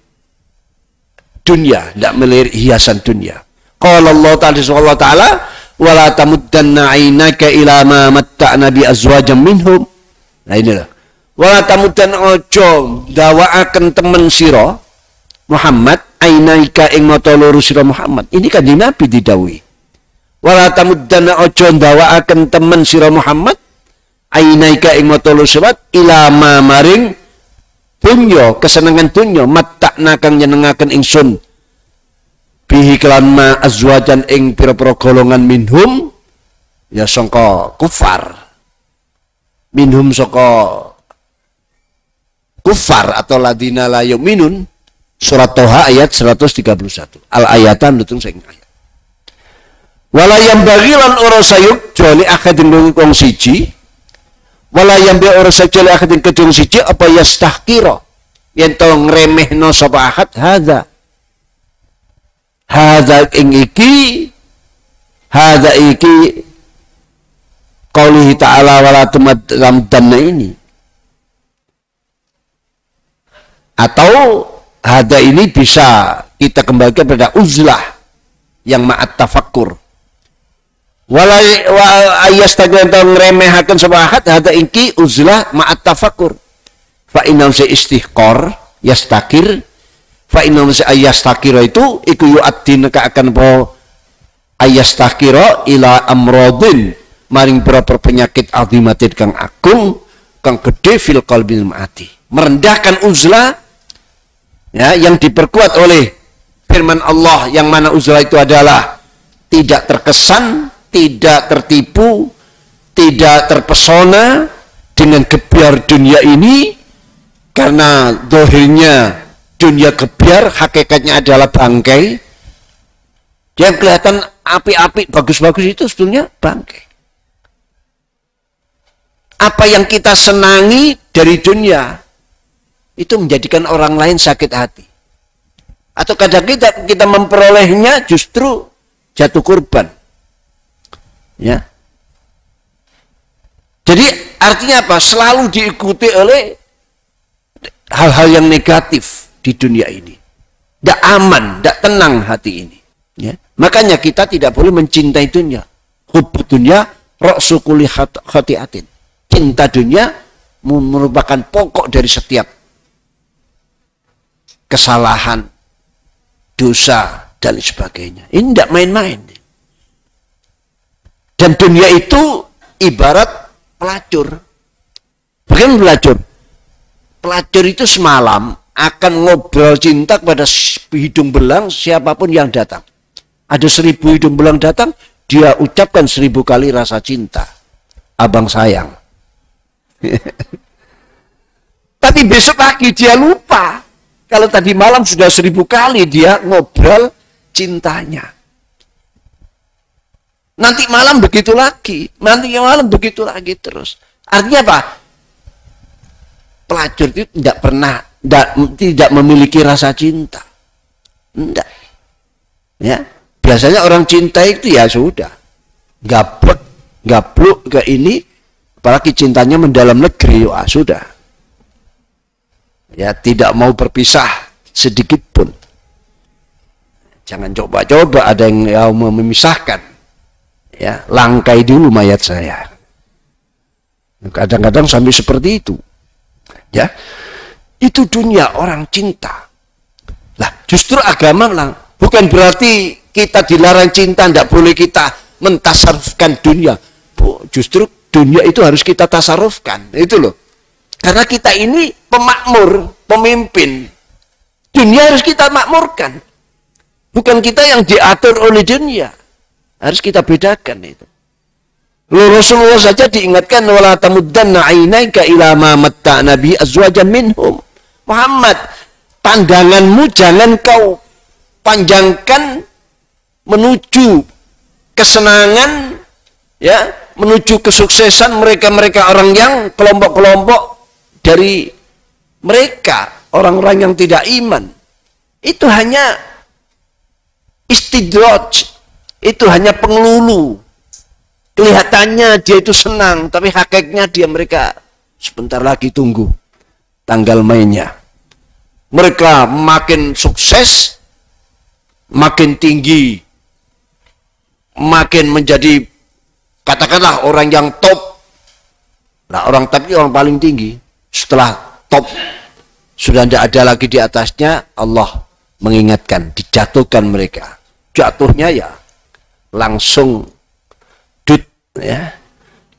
dunia, tidak melirik hiasan dunia. Qala Allah Ta'ala wala tamuddanna 'ainaka ila ma matta'na bi azwajam minhum. Nah inilah wala tamuddan ojo dawaaken temen sira Muhammad ainaika ing mata loro sira Muhammad. Ini kan Nabi didhawuhi. Wala tamuddanna ojo dawaaken temen sira Muhammad ainaika ing mata loro sira ila ma maring dunya kesenangan dunya matta'na kang nyenengaken ingsun bihi kelan ma azwajan ing pira-pira golongan minhum ya sangka kufar minhum saka kufar atau ladina la yu'minun, surat Toha ayat 131. Al ayatan nutung sing ayat. Wala yambaghi lan ora sayuk joli akadin wong siji, wala yambi ora sayuk joli akadin kedung siji apa yastahkira yen to ngremehno sapa ahad hadza iki qaulihi ta'ala wala tumaddanna ini, atau hadza ini bisa kita kembalikan pada uzlah yang ma'at tafakkur. Wala ayastaghan ngremehaken sapa ahad hadza iki uzlah ma'at tafakkur. Fa inna istighqar yastakir, fa inna ayastakira itu iku yu'addin ka akan po ayastakira ila amradin maring berapa penyakit azimatin kang agung kang gede fil qalbil ma'ati, merendahkan uzlah ya, yang diperkuat oleh firman Allah yang mana uzlah itu adalah tidak terkesan, tidak tertipu, tidak terpesona dengan gebyar dunia ini, karena dohirnya dunia gebyar hakikatnya adalah bangkai. Yang kelihatan api-api bagus-bagus itu sebetulnya bangkai. Apa yang kita senangi dari dunia itu menjadikan orang lain sakit hati. Atau kadang kita memperolehnya justru jatuh korban. Ya. Jadi artinya apa? Selalu diikuti oleh hal-hal yang negatif di dunia ini. Tidak aman, tidak tenang hati ini. Ya. Makanya kita tidak boleh mencintai dunia. Hubbud dunya ra'su kulli khati'atin. Cinta dunia merupakan pokok dari setiap kesalahan, dosa, dan sebagainya. Ini tidak main-main. Dan dunia itu ibarat pelacur. Bagaimana pelacur? Pelacur itu semalam akan ngobrol cinta kepada hidung belang siapapun yang datang. Ada 1000 hidung belang datang, dia ucapkan 1000 kali rasa cinta. Abang sayang. Tapi besok pagi dia lupa. Kalau tadi malam sudah 1000 kali dia ngobrol cintanya. Nanti malam begitu lagi. Nanti malam begitu lagi terus. Artinya apa? Pelacur itu tidak memiliki rasa cinta. Tidak. Ya. Biasanya orang cinta itu ya sudah. Gapluk ke ini. Apalagi cintanya mendalam negeri. Ya sudah. Ya, tidak mau berpisah sedikit pun. Jangan coba-coba ada yang mau memisahkan. Ya, langkai dulu mayat saya. Kadang-kadang sampai seperti itu. Ya, itu dunia orang cinta. Lah, justru agama lah. Bukan berarti kita dilarang cinta, tidak boleh kita mentasarufkan dunia. Justru dunia itu harus kita tasarufkan. Itu loh. Karena kita ini pemakmur, pemimpin. Dunia harus kita makmurkan. Bukan kita yang diatur oleh dunia. Harus kita bedakan itu. Rasulullah saja diingatkan wala tamuddanna 'ainaika ila ma matta'na bi azwajan minhum. Muhammad, pandanganmu jangan kau panjangkan menuju kesenangan, ya, menuju kesuksesan mereka-mereka orang yang kelompok-kelompok dari mereka, orang-orang yang tidak iman. Itu hanya istidraj, itu hanya pengelulu. Kelihatannya dia itu senang, tapi hakikatnya mereka sebentar lagi tunggu tanggal mainnya. Mereka makin sukses, makin tinggi, makin menjadi katakanlah orang yang top. Nah, orang top itu orang paling tinggi. Setelah top sudah tidak ada lagi di atasnya, Allah mengingatkan, dijatuhkan mereka. Jatuhnya ya langsung dut, ya,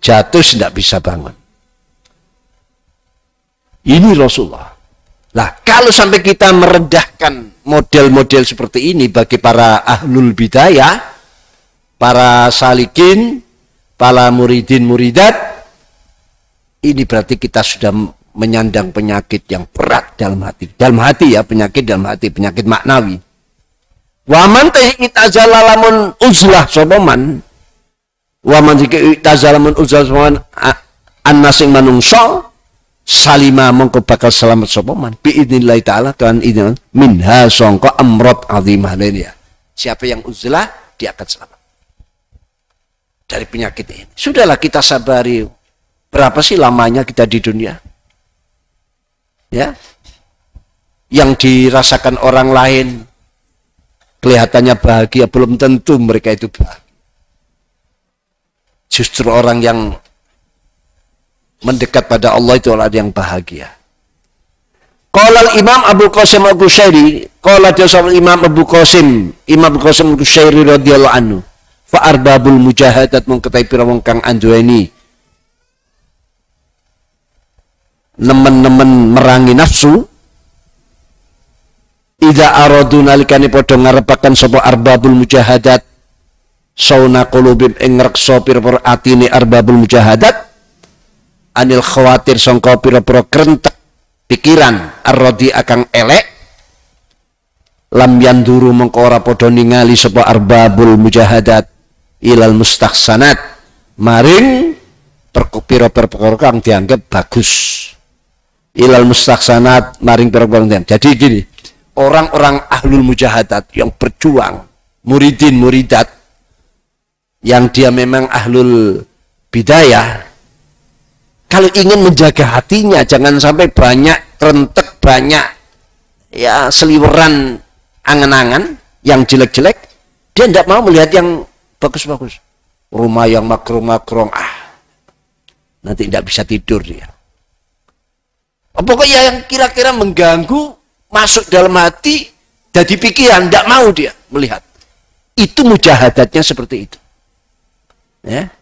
jatuh tidak bisa bangun. Ini Rasulullah. Nah, kalau sampai kita merendahkan model-model seperti ini bagi para ahlul bidayah, para salikin, para muridin muridat, ini berarti kita sudah menyandang penyakit yang berat dalam hati. Dalam hati ya, penyakit dalam hati, penyakit maknawi. Waman teh itazala lamun uzlah sopaman. Waman teh itazala lamun uzlah sopaman annasing manungso salima mongko bakal selamat sopaman. Biidnillahi ta'ala kan idin minha songko amrot azimah lainnya. Siapa yang uzlah dia akan selamat dari penyakit ini. Sudahlah kita sabari. Berapa sih lamanya kita di dunia? Ya, yang dirasakan orang lain kelihatannya bahagia, belum tentu mereka itu bahagia. Justru orang yang mendekat pada Allah itu orang yang bahagia. Qala Imam Abu Qasim Al-Qushairi, qala Imam Abu Qasim Al-Qushairi radhiyallahu anhu, fa arbabul mujahadat mengketai pira wong kang anduweni nemen-nemen merangi nafsu idza aradu nalikane padha ngarepaken sapa arbabul mujahadat sauna qulubim ing ngreksa pira-pira atine arbabul mujahadat anil khawatir sangka pira-pira krentek pikiran arrodi akang elek lam yanduru mengko ora padha ningali sapa arbabul mujahadat ilal mustahsanat maring pira-pira kang dianggap bagus ilal mustahsanat maring pira-pira. Jadi gini, orang-orang ahlul mujahadat yang berjuang, muridin muridat yang dia memang ahlul bidayah, kalau ingin menjaga hatinya jangan sampai banyak rentek, banyak ya seliweran angan-angan yang jelek-jelek, dia tidak mau melihat yang bagus-bagus. Rumah yang makro-makro, nanti tidak bisa tidur dia. Pokoknya yang kira-kira mengganggu masuk dalam hati, jadi pikiran, tidak mau dia melihat. Itu mujahadatnya seperti itu. Ya.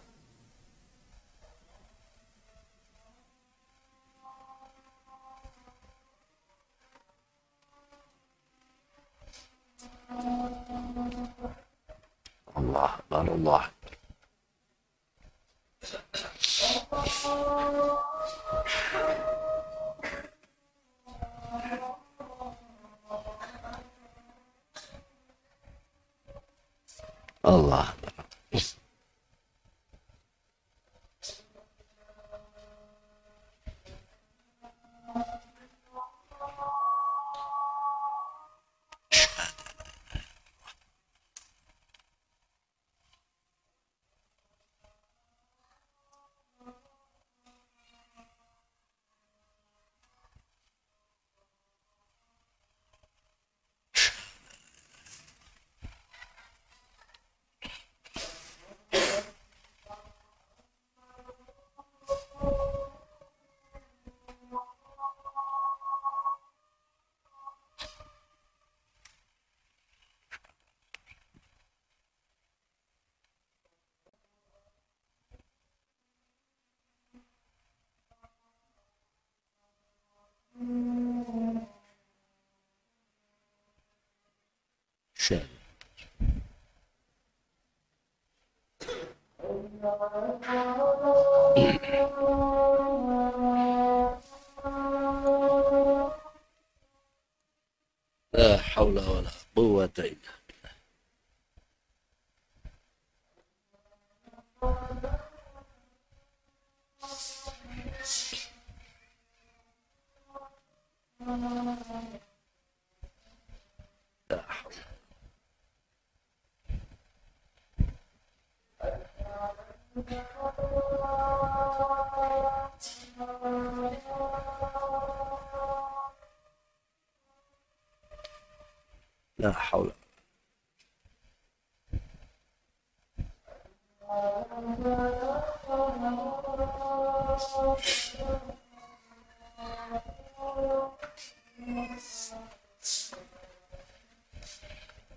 Allah, Allah. Allah. La haula wala quwwata illa billah. La haula. La haula.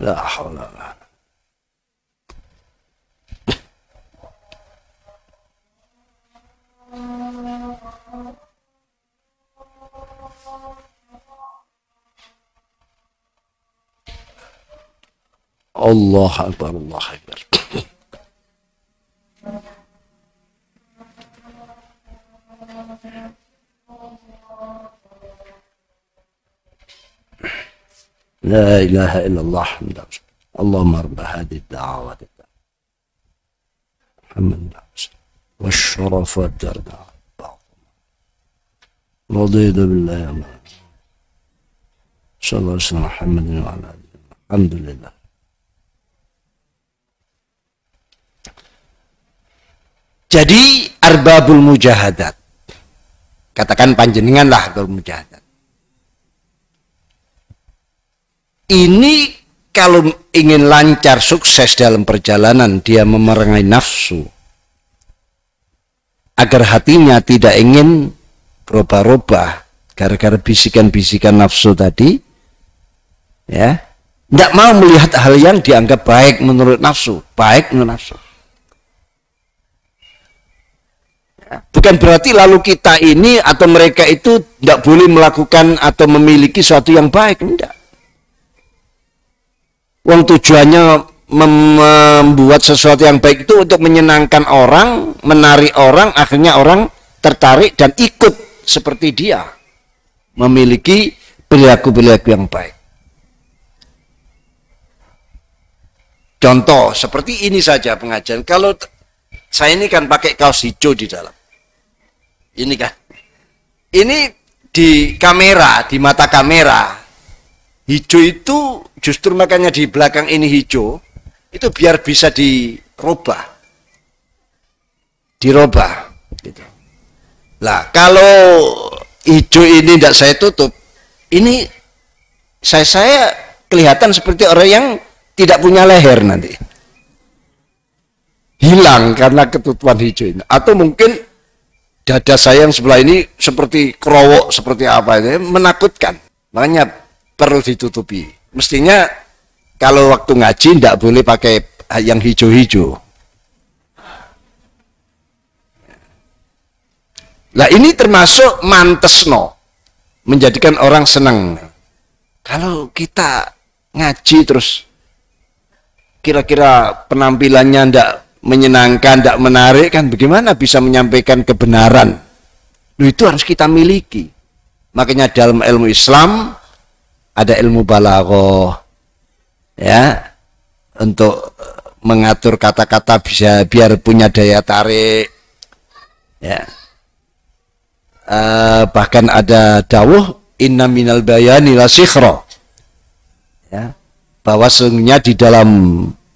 La haula. Allah Akbar, Allah Akbar. La ilaha illallah. Allahumma rabb hadhihi ad-da'wati Muhammad والشرف والدرجة رضيت بالله يا الله صلى الله عليه وسلم محمد وعلى آله الحمد لله. Jadi arbabul mujahadat, katakan panjenengan lah arbabul mujahadat. Ini kalau ingin lancar sukses dalam perjalanan, dia memerangi nafsu agar hatinya tidak ingin berubah-ubah gara-gara bisikan-bisikan nafsu tadi, ya, tidak mau melihat hal yang dianggap baik menurut nafsu, baik menurut nafsu. Bukan berarti lalu kita ini atau mereka itu tidak boleh melakukan atau memiliki sesuatu yang baik, tidak. Wong tujuannya membuat sesuatu yang baik itu untuk menyenangkan orang, menarik orang, akhirnya orang tertarik dan ikut seperti dia, memiliki perilaku-perilaku yang baik. Contoh seperti ini saja pengajian. Kalau saya ini kan pakai kaos hijau di dalam. Ini kan. Ini di kamera, di mata kamera. Hijau itu justru makanya di belakang ini hijau, itu biar bisa dirubah. Gitu. Lah, kalau hijau ini tidak saya tutup, ini saya kelihatan seperti orang yang tidak punya leher nanti. Hilang karena ketutupan hijau ini. Atau mungkin dada saya yang sebelah ini seperti kerowok, seperti apa itu, menakutkan. Makanya perlu ditutupi. Mestinya kalau waktu ngaji tidak boleh pakai yang hijau-hijau. Nah ini termasuk mantesno, menjadikan orang senang. Kalau kita ngaji terus kira-kira penampilannya tidak menyenangkan, tidak menarik, kan bagaimana bisa menyampaikan kebenaran? Itu harus kita miliki. Makanya dalam ilmu Islam ada ilmu balaghah, ya, untuk mengatur kata-kata bisa biar punya daya tarik, ya. Bahkan ada dawuh inna minal bayani la sikhra, ya, bahwa sesungguhnya di dalam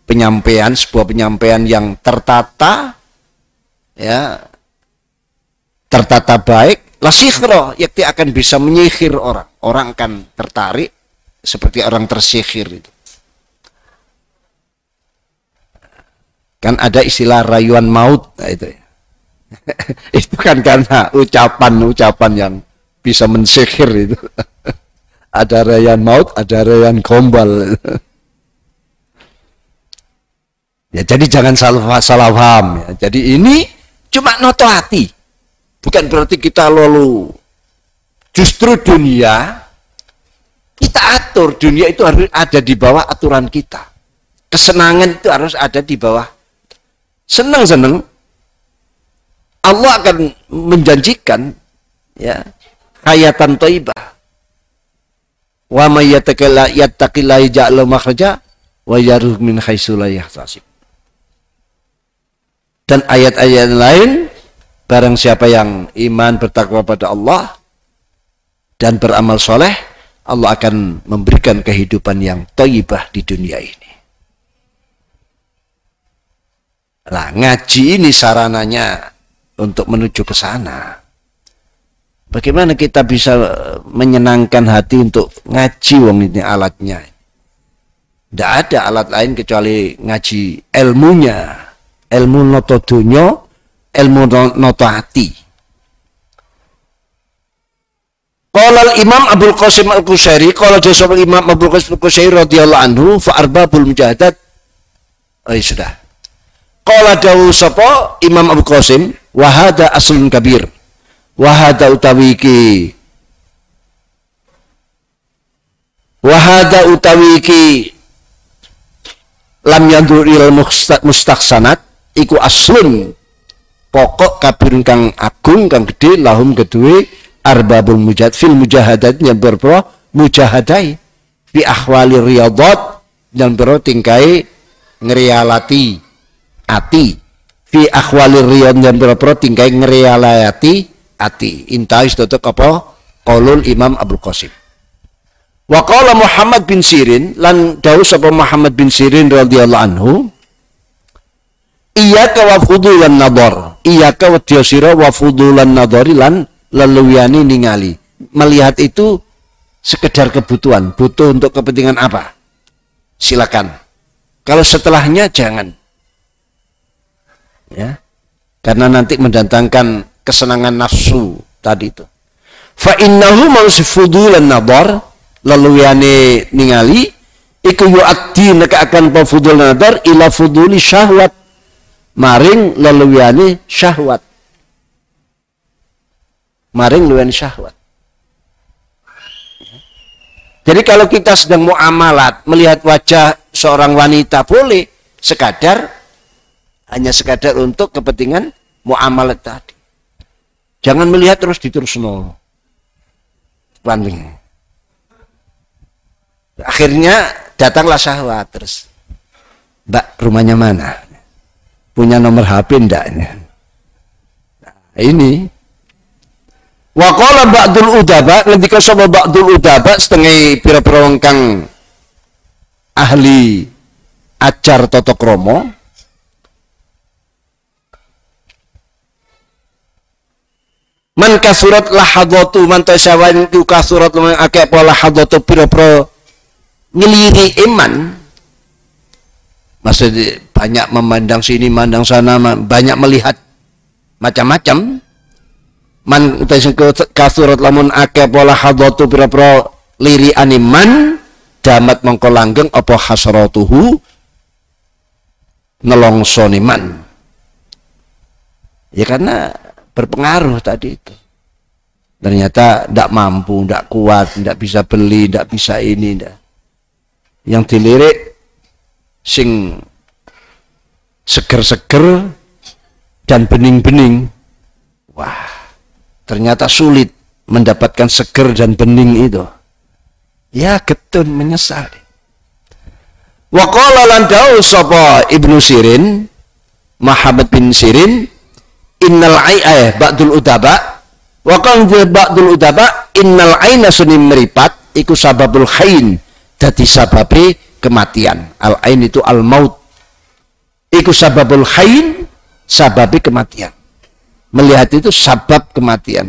penyampaian, sebuah penyampaian yang tertata, ya, tertata baik, la sikhra, yakti akan bisa menyihir orang. Orang akan tertarik seperti orang tersihir itu. Kan ada istilah rayuan maut, nah itu ya. Itu kan karena ucapan-ucapan yang bisa mensihir itu. Ada rayuan maut, ada rayuan gombal. Ya, jadi jangan salah paham ya. Jadi ini cuma noto hati. Bukan berarti kita lalu justru dunia kita atur, dunia itu harus ada di bawah aturan kita. Kesenangan itu harus ada di bawah. Senang-senang Allah akan menjanjikan, ya, hayatan thayyibah. Wa may yattaqillaha yaj'al lahu makhraja wa yarzuqhu min haitsu la yahtasib. Dan ayat-ayat lain, barang siapa yang iman bertakwa pada Allah dan beramal soleh, Allah akan memberikan kehidupan yang thayyibah di dunia ini. Nah, ngaji ini sarananya untuk menuju ke sana. Bagaimana kita bisa menyenangkan hati untuk ngaji, wong ini alatnya. Tidak ada alat lain kecuali ngaji ilmunya, ilmu noto dunyo, ilmu noto hati. Qala Imam Abdul Qasim Al-Qushairi, qala jasal Imam Abdul Qasim Al-Qushairi radhiyallahu anhu, fa arbabul mujahadat. Sudah. Qala dawu sapa Imam Abdul Qasim, wa hadza aslun kabir. Wa hadza utawiki. Wa hadza utawiki lam yandur ilal mustahsanat iku aslun pokok kabir kang agung kang gede lahum kedue arbabul mujahad fil mujahadat yang berpro mujahadai fi ahwali riyadhat dan biro tingkai ngrialati ati fi ahwali riyadhat dan biro tingkai ngrialati ati intais tutuk apa qaulul Imam Abdul Qasim. Wa qala Muhammad bin Sirin lan dawuh sapa Muhammad bin Sirin radhiyallahu anhu iyyaka wa fudulan nadhar iyyaka wa sira wa fudulan nadhari lan leluyani ningali. Melihat itu sekedar kebutuhan, butuh untuk kepentingan apa? Silakan. Kalau setelahnya jangan. Ya. Karena nanti mendatangkan kesenangan nafsu tadi itu. Fa innahu mausifudulan nadhar leluyani ningali iku yu'addi neka akan fudul nadhar ila fuduli syahwat maring leluyani syahwat. Maring leluyani syahwat. Jadi kalau kita sedang muamalat, melihat wajah seorang wanita boleh hanya sekadar untuk kepentingan muamalat tadi. Jangan melihat terus diterusno. Paling. Akhirnya datanglah syahwat terus. Mbak, rumahnya mana? Punya nomor HP enggak? Nah, ini wa qala ba'dul udaba ngendika sapa ba'dul udaba setengah pira-pira wong kang ahli ajar tata krama man kasurat lahadatu man tasawan tu kasurat man akeh apa lahadatu pira-pira ngeliri iman maksudnya banyak memandang sini memandang sana banyak melihat macam-macam man kasurat lamun akeh pola hadatu pira-pira liri animan damat mongko langgeng apa hasratuhu nelongsone man ya karena berpengaruh tadi itu ternyata ndak mampu ndak kuat ndak bisa beli ndak bisa ini ndak yang dilirik sing seger-seger dan bening-bening wah ternyata sulit mendapatkan seger dan bening itu. Ya getun menyesal. Wa qala lan dawu sapa Ibnu Sirin, Muhammad bin Sirin, innal ai'a ba'dul udaba wa qala ba'dul udaba innal aina sunim meripat iku sababul khain dadi sababe kematian. Al ain itu al maut. Iku sababul khain sababe kematian. Melihat itu sabab kematian.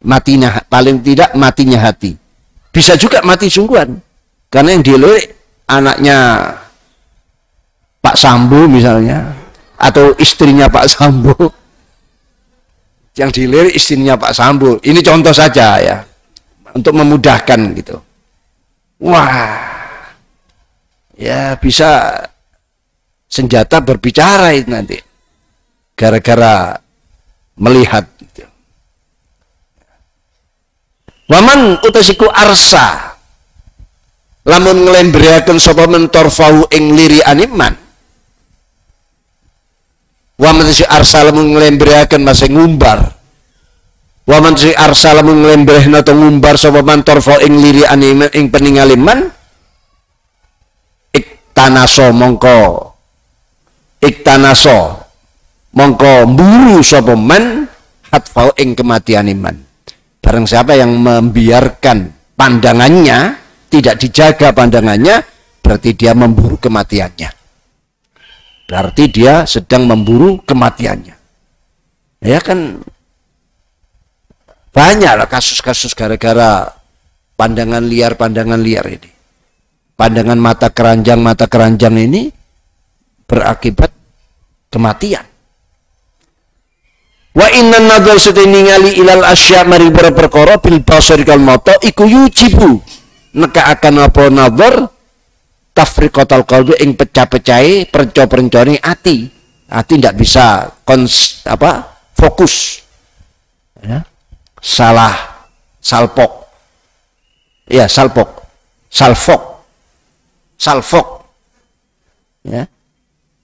Matinya, paling tidak matinya hati. Bisa juga mati sungguhan. Karena yang dilirik anaknya Pak Sambo misalnya. Atau istrinya Pak Sambo. Yang dilirik istrinya Pak Sambo. Ini contoh saja ya. Untuk memudahkan gitu. Wah. Ya bisa senjata berbicara itu nanti. Gara-gara melihat gitu. Waman utasiku arsa lamun ngelembreaken sapa mentor fau ing liri animan waman si arsa lamun ngelembreaken masih ngumbar waman si arsa lamun ngelembrehna to ngumbar sapa mentor fau ing liri animan ing peningaliman iktanaso mongko mburu sapa man hatfau ing kematian iman. Barang siapa yang membiarkan pandangannya tidak dijaga pandangannya berarti dia memburu kematiannya. Berarti dia sedang memburu kematiannya. Ya kan banyaklah kasus-kasus gara-gara pandangan liar ini. Pandangan mata keranjang ini berakibat kematian. Wa inna nadhar seteningali ilal asya mari perkara bil basari kal mata iku yujibu neka akan apa nadhar tafriqatal qalbi ing pecah-pecahe perco-percone ati ndak bisa fokus ya salfok ya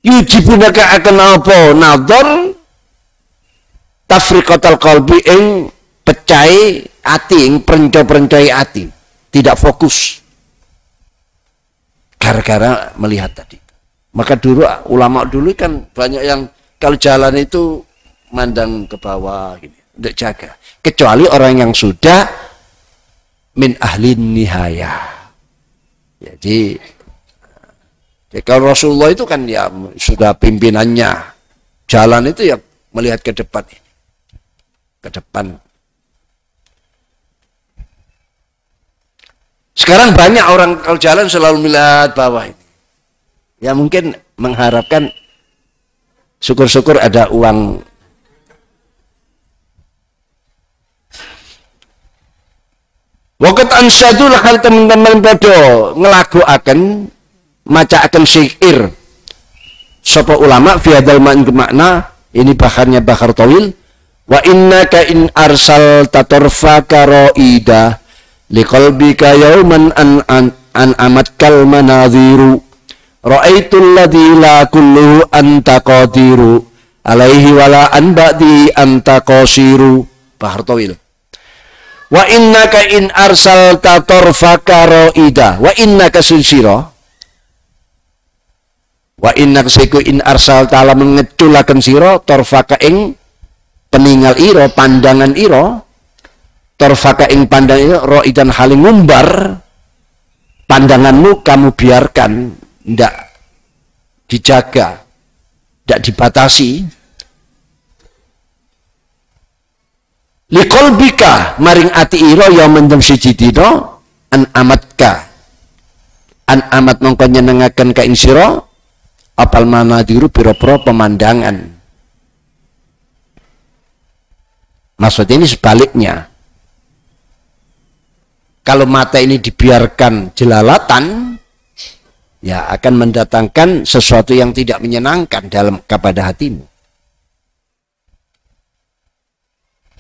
yujibu neka akan apa nadhar tafriqatal qalbi ing pecahe ati ing prenco-prencoe ati tidak fokus gara-gara melihat tadi. Maka dulu ulama dulu kan banyak yang kalau jalan itu mandang ke bawah gitu, untuk jaga. Kecuali orang yang sudah min ahlin nihayah. Jadi kalau Rasulullah itu kan ya sudah pimpinannya. Jalan itu ya melihat ke depan ini. Ke depan. Sekarang banyak orang kalau jalan selalu melihat bawah ini. Ya mungkin mengharapkan syukur-syukur ada uang. Waqat ansyadul hal teman-teman pada ngelaguaken macaaken syair sapa ulama fi hadzal makna ini baharnya bahar tawil wa innaka in arsal tatarfaka raida liqalbika yawman an amatkal manadhiru ra'aitul ladzi la kullu anta qadiru alaihi wala an ba'di anta qasiru bahar tawil wa innaka in arsal tatarfaka raida wa innaka sunsira wa innaka siku in arsal ta'ala mengeculaken sira tarfaka ing peninggal ira pandangan ira tarfaka ing pandangan ira raidan haling ngumbar pandanganmu kamu biarkan ndak dijaga ndak dibatasi liqalbika maring ati ira ya mendem siji dina an amatka an amat mongko nyenengaken ka ing sira apal manadiru pira-pira pemandangan. Maksudnya ini sebaliknya. Kalau mata ini dibiarkan jelalatan, ya akan mendatangkan sesuatu yang tidak menyenangkan dalam kepada hatimu.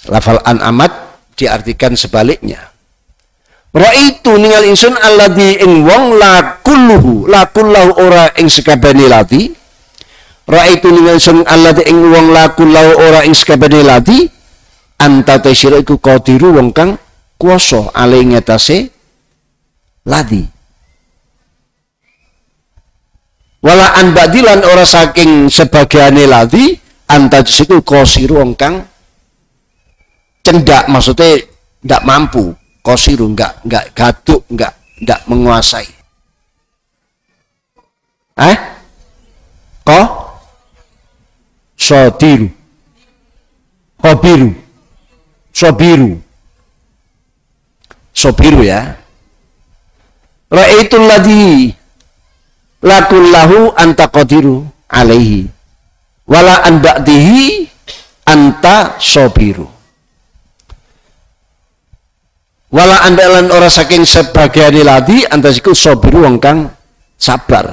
Lafal an-amat diartikan sebaliknya. Ra'aitu ningal insun alladzi ing wong la kulluhu ora ing sekabehane lati. Ra'aitu ningal insun alladzi ing wong la kulluhu ora ing sekabehane lati anta tasira iku qadiru wong kang kuwasa ale ngetase lati. Wala an badilan ora saking sebagiane lati anta tasira qasiru wong kang cendak maksudnya ndak mampu. Kosiru enggak gaduk, enggak menguasai. Sodiru. Hobiru. Sobiru ya. Ra'aitul ladzi lakullahu anta qadiru alaihi. Wala an ba'dihi anta sobiru. Wala andalan ora saking sebagian ladi antasiku sobiru wong kang sabar.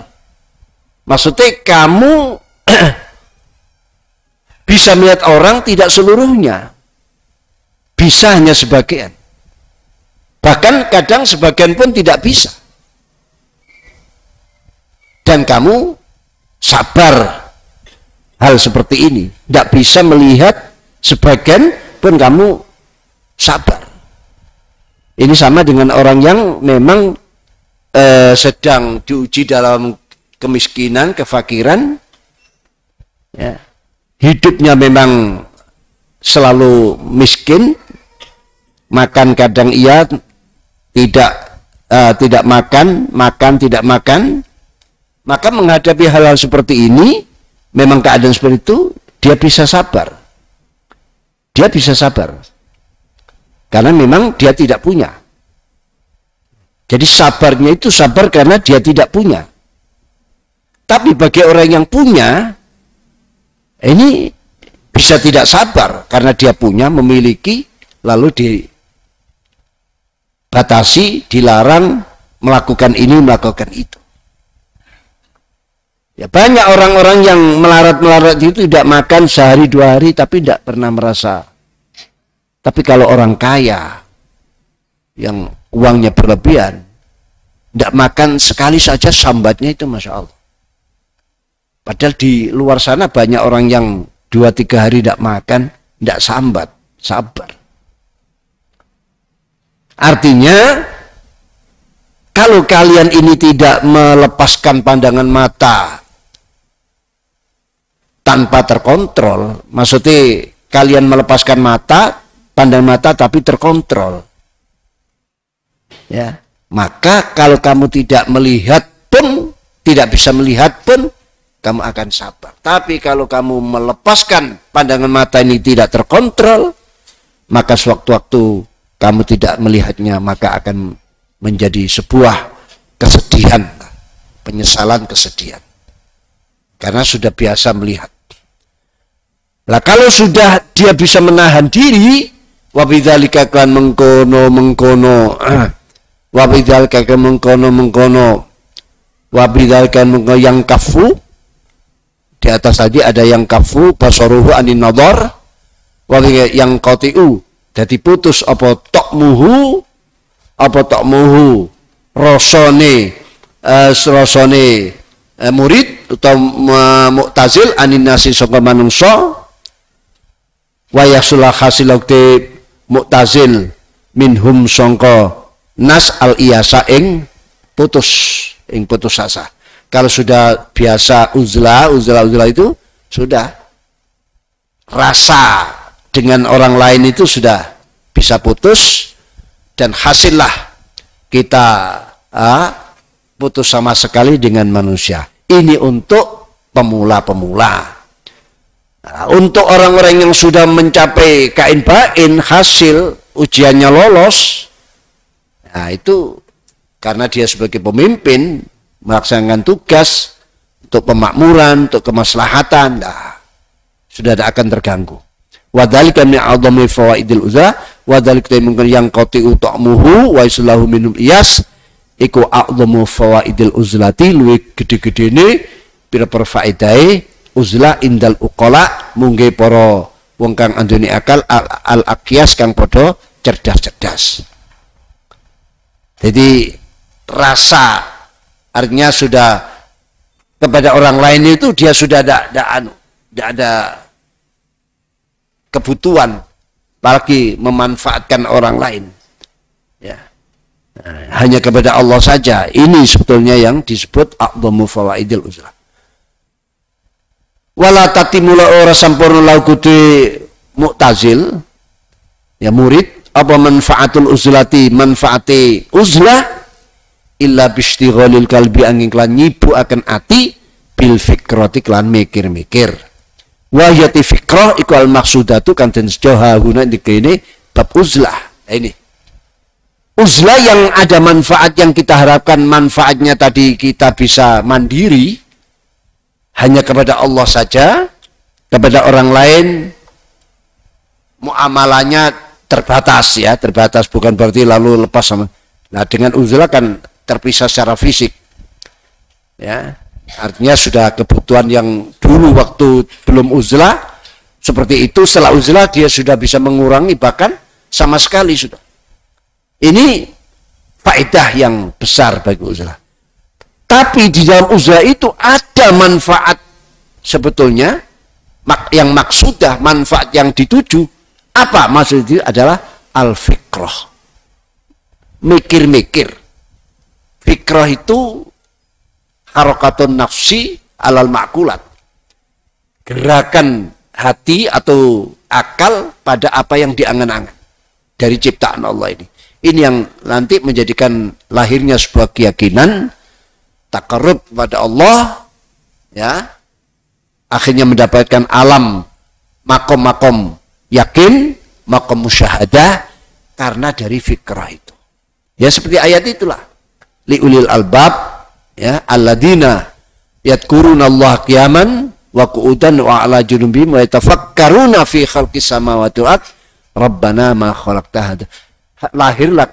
Maksudnya kamu bisa melihat orang tidak seluruhnya. Bisa hanya sebagian. Bahkan kadang sebagian pun tidak bisa. Dan kamu sabar hal seperti ini. Tidak bisa melihat sebagian pun kamu sabar. Ini sama dengan orang yang memang sedang diuji dalam kemiskinan, kefakiran, ya. Hidupnya memang selalu miskin, makan kadang ia tidak makan tidak makan, maka menghadapi hal-hal seperti ini, memang keadaan seperti itu, dia bisa sabar. Dia bisa sabar. Karena memang dia tidak punya. Jadi sabarnya itu sabar karena dia tidak punya. Tapi bagi orang yang punya, ini bisa tidak sabar karena dia punya, memiliki, lalu dibatasi, dilarang melakukan ini, melakukan itu. Ya, banyak orang-orang yang melarat-melarat itu tidak makan sehari dua hari tapi tidak pernah merasa. Tapi kalau orang kaya yang uangnya berlebihan, tidak makan sekali saja sambatnya itu Masya Allah. Padahal di luar sana banyak orang yang 2-3 hari tidak makan, tidak sambat, sabar. Artinya Kalau kalian ini tidak melepaskan pandangan mata tanpa terkontrol, maksudnya kalian melepaskan mata, pandangan mata tapi terkontrol. Ya, maka kalau kamu tidak melihat pun, tidak bisa melihat pun, kamu akan sabar. Tapi kalau kamu melepaskan pandangan mata ini tidak terkontrol, maka sewaktu-waktu kamu tidak melihatnya, maka akan menjadi sebuah kesedihan, penyesalan, kesedihan. Karena sudah biasa melihat. Lah kalau sudah dia bisa menahan diri, wabidzalika kan mengkono, wabidzalika kan mengkono, wabidzalika yang kafu, di atas tadi ada yang kafu, basaruhu anin nadhar, yang qatiu, jadi putus apa tokmuhu rosone murid atau mu'tazil anin nasi saka manungsa wa yasulah hasilokte mu'tazil minhum sangka nas al iyasa ing putus asa. Kalau sudah biasa uzlah itu sudah rasa dengan orang lain itu sudah bisa putus. Dan hasillah kita putus sama sekali dengan manusia. Ini untuk pemula-pemula. Nah, untuk orang-orang yang sudah mencapai kain bain, hasil ujiannya lolos, nah itu karena dia sebagai pemimpin melaksanakan tugas untuk pemakmuran, untuk kemaslahatan, nah, sudah tidak akan terganggu. Wadzalika min a'dhamil fawaidil uzlah, wadzalika yang qati'u ta'muhu wa islahu minhum iyas, iku a'dhamu fawaidil uzlati, luwih gede-gedene pira-pira faedahe uzlah indal uqala, mungge para wong kang andune akal, al aqyas kang padha cerdas-cerdas. Jadi rasa artinya sudah kepada orang lain itu dia sudah tidak ada kebutuhan, apalagi memanfaatkan orang lain. Ya. Nah, hanya kepada Allah saja. Ini sebetulnya yang disebut a'dhamu fawaidil uzlah. Wala tatimula ora sampurna laukuti mu'tazil, ya murid, apa manfaatul uzlati, manfaati uzlah illa bistighalil kalbi angin klan nyibu akan ati bil fikrati klan mikir-mikir. Wahyati fikrah iku al maksudatu kan den sejoha guna dikene bab uzlah. Nah, ini uzlah yang ada manfaat, yang kita harapkan manfaatnya tadi kita bisa mandiri hanya kepada Allah saja, kepada orang lain muamalahnya terbatas, ya terbatas, bukan berarti lalu lepas sama. Nah dengan uzlah kan terpisah secara fisik, ya. Artinya sudah kebutuhan yang dulu waktu belum uzlah seperti itu, setelah uzlah dia sudah bisa mengurangi, bahkan sama sekali sudah. Ini faedah yang besar bagi uzlah. Tapi di dalam uzlah itu ada manfaat sebetulnya, yang maksudah, manfaat yang dituju. Apa maksud itu? Adalah al-fikrah. Mikir-mikir. Fikrah itu harakatun nafsi alal ma'kulat, gerakan hati atau akal pada apa yang diangan-angan dari ciptaan Allah ini. Ini yang nanti menjadikan lahirnya sebuah keyakinan takarrub kepada Allah, ya, akhirnya mendapatkan alam makom-makom yakin, makom musyahadah karena dari fikrah itu. Ya seperti ayat itulah, liulil albab, ya alladzina yadhkuruna Allah qiyaman wa qu'udan wa ala junubihim wa yatafakkaruna fi khalqis samawati wal ardh rabbana ma khalaqta hadza. Lahirlah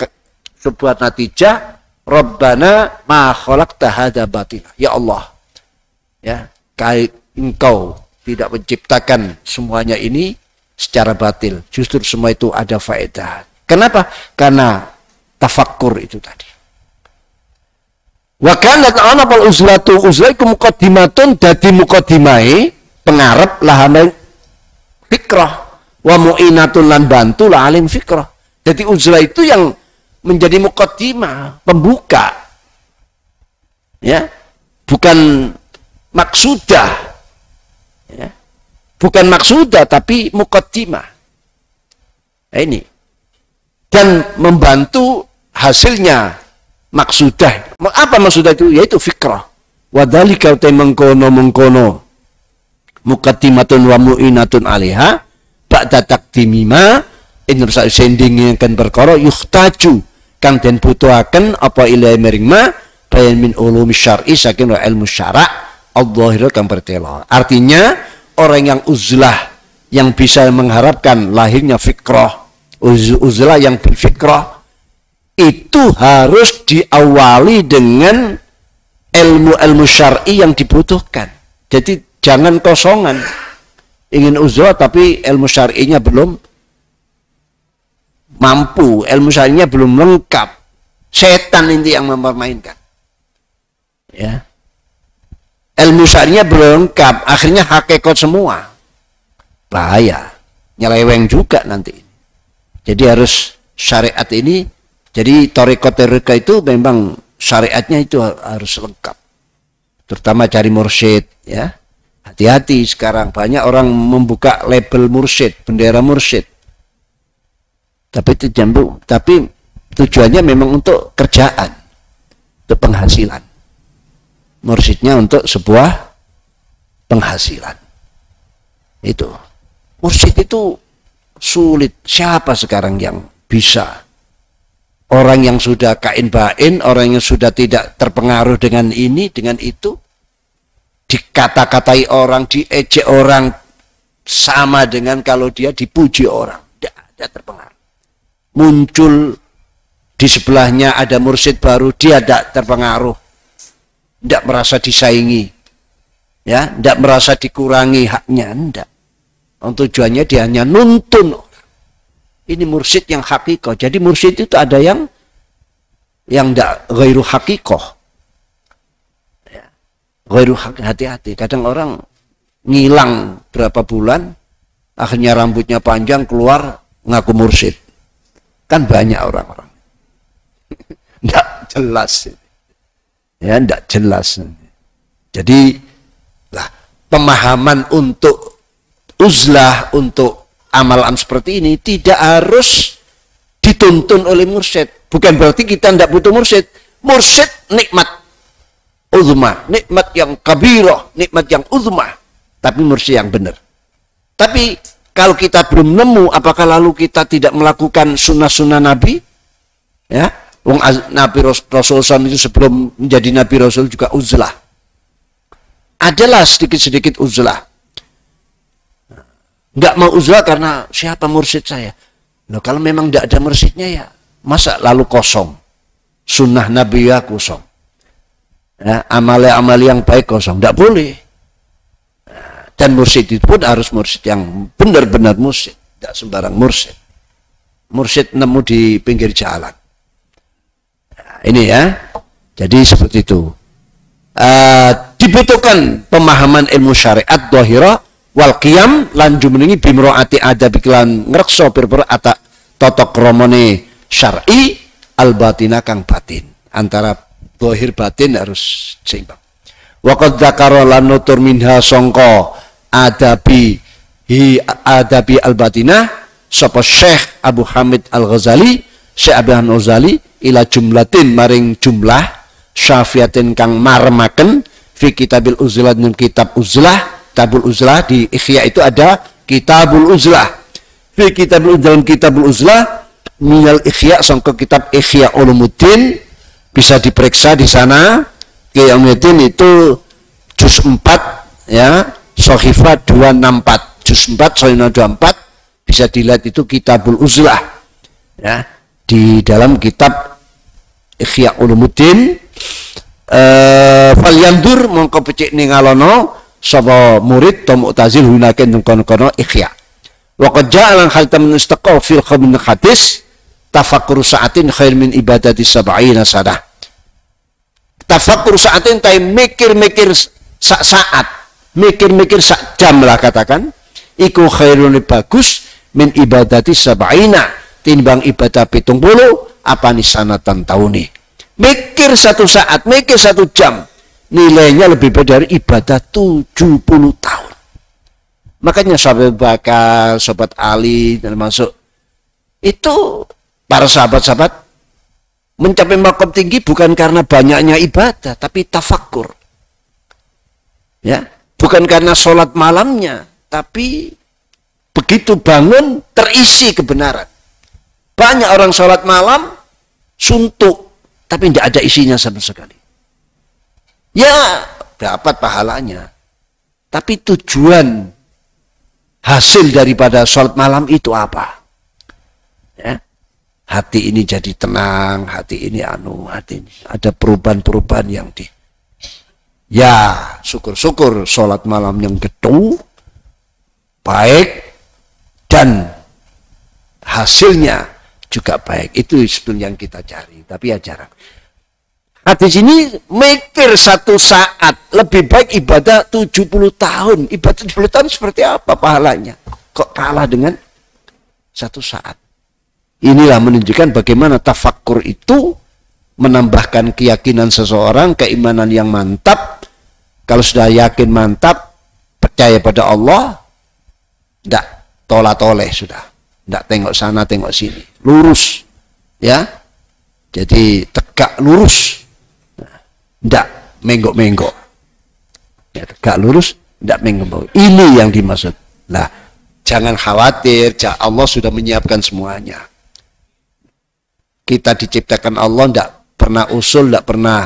sebuah natijah, rabbana ma khalaqta hadza batila. Ya Allah, ya engkau tidak menciptakan semuanya ini secara batil, justru semua itu ada faedah. Kenapa? Karena tafakkur itu tadi. Wa kanat ana pal uzlatu uzlaiku muqaddimatun, dadi muqaddimai pengarep lahane fikrah, wa mu'inatun lan bantu la alim fikrah. Jadi uzlah itu yang menjadi muqaddimah, pembuka Ya, bukan maksudah. Ya. Bukan maksudah tapi muqaddimah. Nah, ini. Dan membantu hasilnya maksudah. Apa maksudah itu? Yaitu fikrah. Wadhalika utai mengkono muqaddimatun wa mu'inatun alaiha ba'da taqdimima in rusak sending kan perkara yuhtaju kang den butuhaken apa ilai maring ma bayan min ulumi syar'i saking ilmu syara' Allah kang bertela. Artinya orang yang uzlah yang bisa mengharapkan lahirnya fikrah, uzlah yang berfikrah itu harus diawali dengan ilmu-ilmu syar'i yang dibutuhkan. Jadi jangan kosongan ingin uzlah tapi ilmu syar'inya belum mampu, ilmu syar'inya belum lengkap. Setan ini yang mempermainkan. Ya. Ilmu syar'inya belum lengkap, akhirnya hakikat semua. Bahaya, nyeleweng juga nanti. Jadi harus syariat ini, jadi thariqah itu memang syariatnya itu harus lengkap. Terutama cari mursyid, ya. Hati-hati sekarang banyak orang membuka label mursyid, bendera mursyid. Tapi tujuannya memang untuk kerjaan, untuk penghasilan. Mursyidnya untuk sebuah penghasilan. Itu. Mursyid itu sulit. Siapa sekarang yang bisa? Orang yang sudah kain bain, orang yang sudah tidak terpengaruh dengan ini, dengan itu, dikata-katai orang, diejek orang, sama dengan kalau dia dipuji orang. Tidak ada terpengaruh. Muncul di sebelahnya ada mursyid baru, dia tidak terpengaruh. Tidak merasa disaingi. Ya, tidak merasa dikurangi haknya, tidak. Tujuannya dia hanya nuntun orang. Ini mursyid yang hakikoh. Jadi mursyid itu ada yang tidak ghairu hakikoh. Ya. Ghairu hakikoh, hati-hati. Kadang orang ngilang berapa bulan, akhirnya rambutnya panjang, keluar ngaku mursyid. Kan banyak orang-orang. Tidak jelas. Ya, tidak jelas. Jadi, pemahaman untuk uzlah, untuk amalan seperti ini tidak harus dituntun oleh mursyid. Bukan berarti kita tidak butuh mursyid. Mursyid nikmat uzma, nikmat yang kabirah, nikmat yang uzma. Tapi mursyid yang benar. Tapi kalau kita belum nemu, apakah lalu kita tidak melakukan sunnah-sunnah Nabi? Ya, Nabi Rasul SAW itu sebelum menjadi Nabi Rasul juga uzlah. Adalah sedikit-sedikit uzlah. Nggak mau uzlah karena siapa mursyid saya? Nah, kalau memang tidak ada mursyidnya ya, masa lalu kosong? Sunnah Nabi ya kosong. Ya, amal-amal yang baik kosong. Tidak boleh. Dan mursyid itu pun harus mursyid yang benar-benar mursyid. Tidak sembarang mursyid. Mursyid nemu di pinggir jalan. Nah, ini ya. Jadi seperti itu. Dibutuhkan pemahaman ilmu syariat dhahirah wal qiyam lan jumenengi bimroati adabi lan ngrekso pira-pira atak tata kramane syar'i al batina kang batin. Antara dhahir batin harus seimbang. Wa qad dzakara lan nutur minha sangka adabi al batinah sapa Syekh Abu Hamid Al-Ghazali, Syekh Abu Hamid Al-Ghazali ila jumlatin maring jumlah syafiatin kang maremaken fi kitabil uzlah dan kitab uzlah. Kitabul uzlah di Ikhya itu ada kitabul uzlah. Fi kitabul uzlah minal Ikhya sangka kitab Ikhya Ulumuddin bisa diperiksa di sana. Ikhya Ulumuddin itu juz 4 ya, Shahifah 264. Juz 4 Shahifah 264 bisa dilihat itu kitabul uzlah. Ya, di dalam kitab Ikhya Ulumuddin falyandur mongko becik ningalono sapa murid to Mu'tazil hunaken kono-kono Ikhya. Wa qad ja'ala khaltam istaqa fil khamin hadis tafakkur sa'atin khair min ibadati sab'ina sanah. Tafakkur sa'atin tay mikir-mikir saat, mikir-mikir sak jam lah katakan, iku khairun bagus min ibadati sab'ina timbang ibadah 70 apa ni sanatan tauni. Mikir 1 saat, mikir 1 jam, nilainya lebih baik dari ibadah 70 tahun. Makanya sahabat Bakar, sahabat Ali, dan masuk itu para sahabat-sahabat mencapai makom tinggi bukan karena banyaknya ibadah, tapi tafakkur. Ya, bukan karena sholat malamnya, tapi begitu bangun terisi kebenaran. Banyak orang sholat malam suntuk, tapi tidak ada isinya sama sekali. Ya, dapat pahalanya, tapi tujuan hasil daripada sholat malam itu apa? Ya, hati ini jadi tenang, hati ini hati ini ada perubahan-perubahan yang ya syukur-syukur sholat malam yang gedung baik dan hasilnya juga baik. Itu sebetulnya yang kita cari, tapi ya jarang. Hadis ini mikir 1 saat, lebih baik ibadah 70 tahun. Ibadah 70 tahun seperti apa pahalanya? Kok kalah dengan 1 saat? Inilah menunjukkan bagaimana tafakkur itu menambahkan keyakinan seseorang, keimanan yang mantap. Kalau sudah yakin mantap, percaya pada Allah, tidak tola-toleh sudah. Tidak tengok sana, tengok sini. Lurus. Ya. Jadi tegak lurus. Tidak menggok-menggok. Ya, tegak lurus, tidak menggok-menggok. Ini yang dimaksud. Nah, jangan khawatir, Allah sudah menyiapkan semuanya. Kita diciptakan Allah, tidak pernah usul, tidak pernah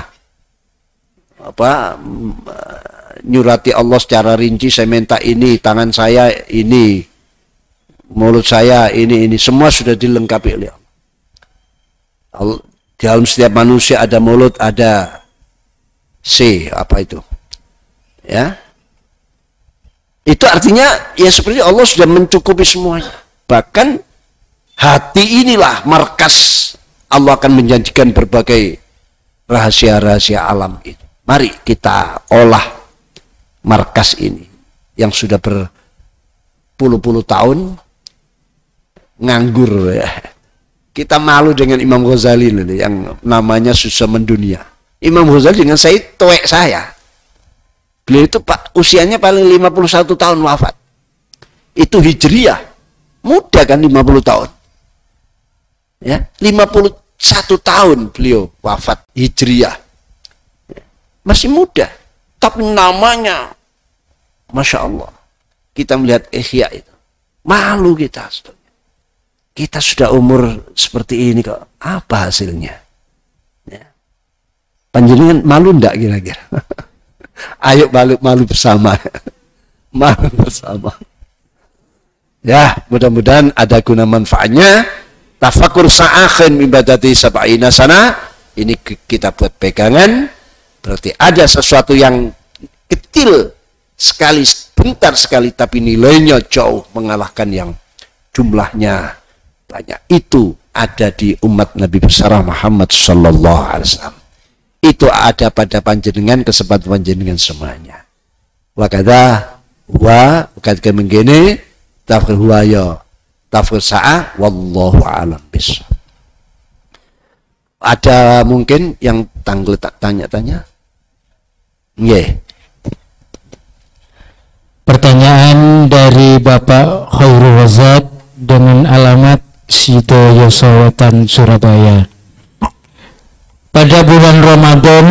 nyurati Allah secara rinci. Saya minta ini, tangan saya ini, mulut saya ini. Semua sudah dilengkapi oleh Allah. Dalam setiap manusia ada mulut, ada apa itu? Ya. Itu artinya ya seperti Allah sudah mencukupi semuanya. Bahkan hati inilah markas Allah akan menjanjikan berbagai rahasia-rahasia alam itu. Mari kita olah markas ini yang sudah berpuluh-puluh tahun nganggur ya. Kita malu dengan Imam Ghazali yang namanya susah mendunia. Imam Ghazali dengan saya tuwek saya. Beliau itu usianya paling 51 tahun wafat. Itu hijriyah. Muda kan 50 tahun. Ya, 51 tahun beliau wafat hijriyah. Masih muda. Tapi namanya Masya Allah. Kita melihat Ihya itu. Malu kita. Kita sudah umur seperti ini kok. Apa hasilnya? Ya. Panjenengan malu enggak kira-kira? Ayo malu bersama. Malu bersama. Ya, mudah-mudahan ada guna manfaatnya. Tafakur sa'akhin ibadati sab'ina sana. Ini kita buat pegangan. Berarti ada sesuatu yang kecil sekali, bentar sekali, tapi nilainya jauh mengalahkan yang jumlahnya banyak. Itu ada di umat Nabi besar Muhammad sallallahu alaihi wasallam. Itu ada pada panjenengan, kesempatan panjenengan semuanya. Wakada wa wakada mengene tafsir huwa ya tafsir sa'a wallahu alam bis. Ada mungkin yang tanya-tanya? Nggih. Pertanyaan dari Bapak Khairul Wazat dengan alamat Sidoyo Wetan, Surabaya. Pada bulan Ramadan,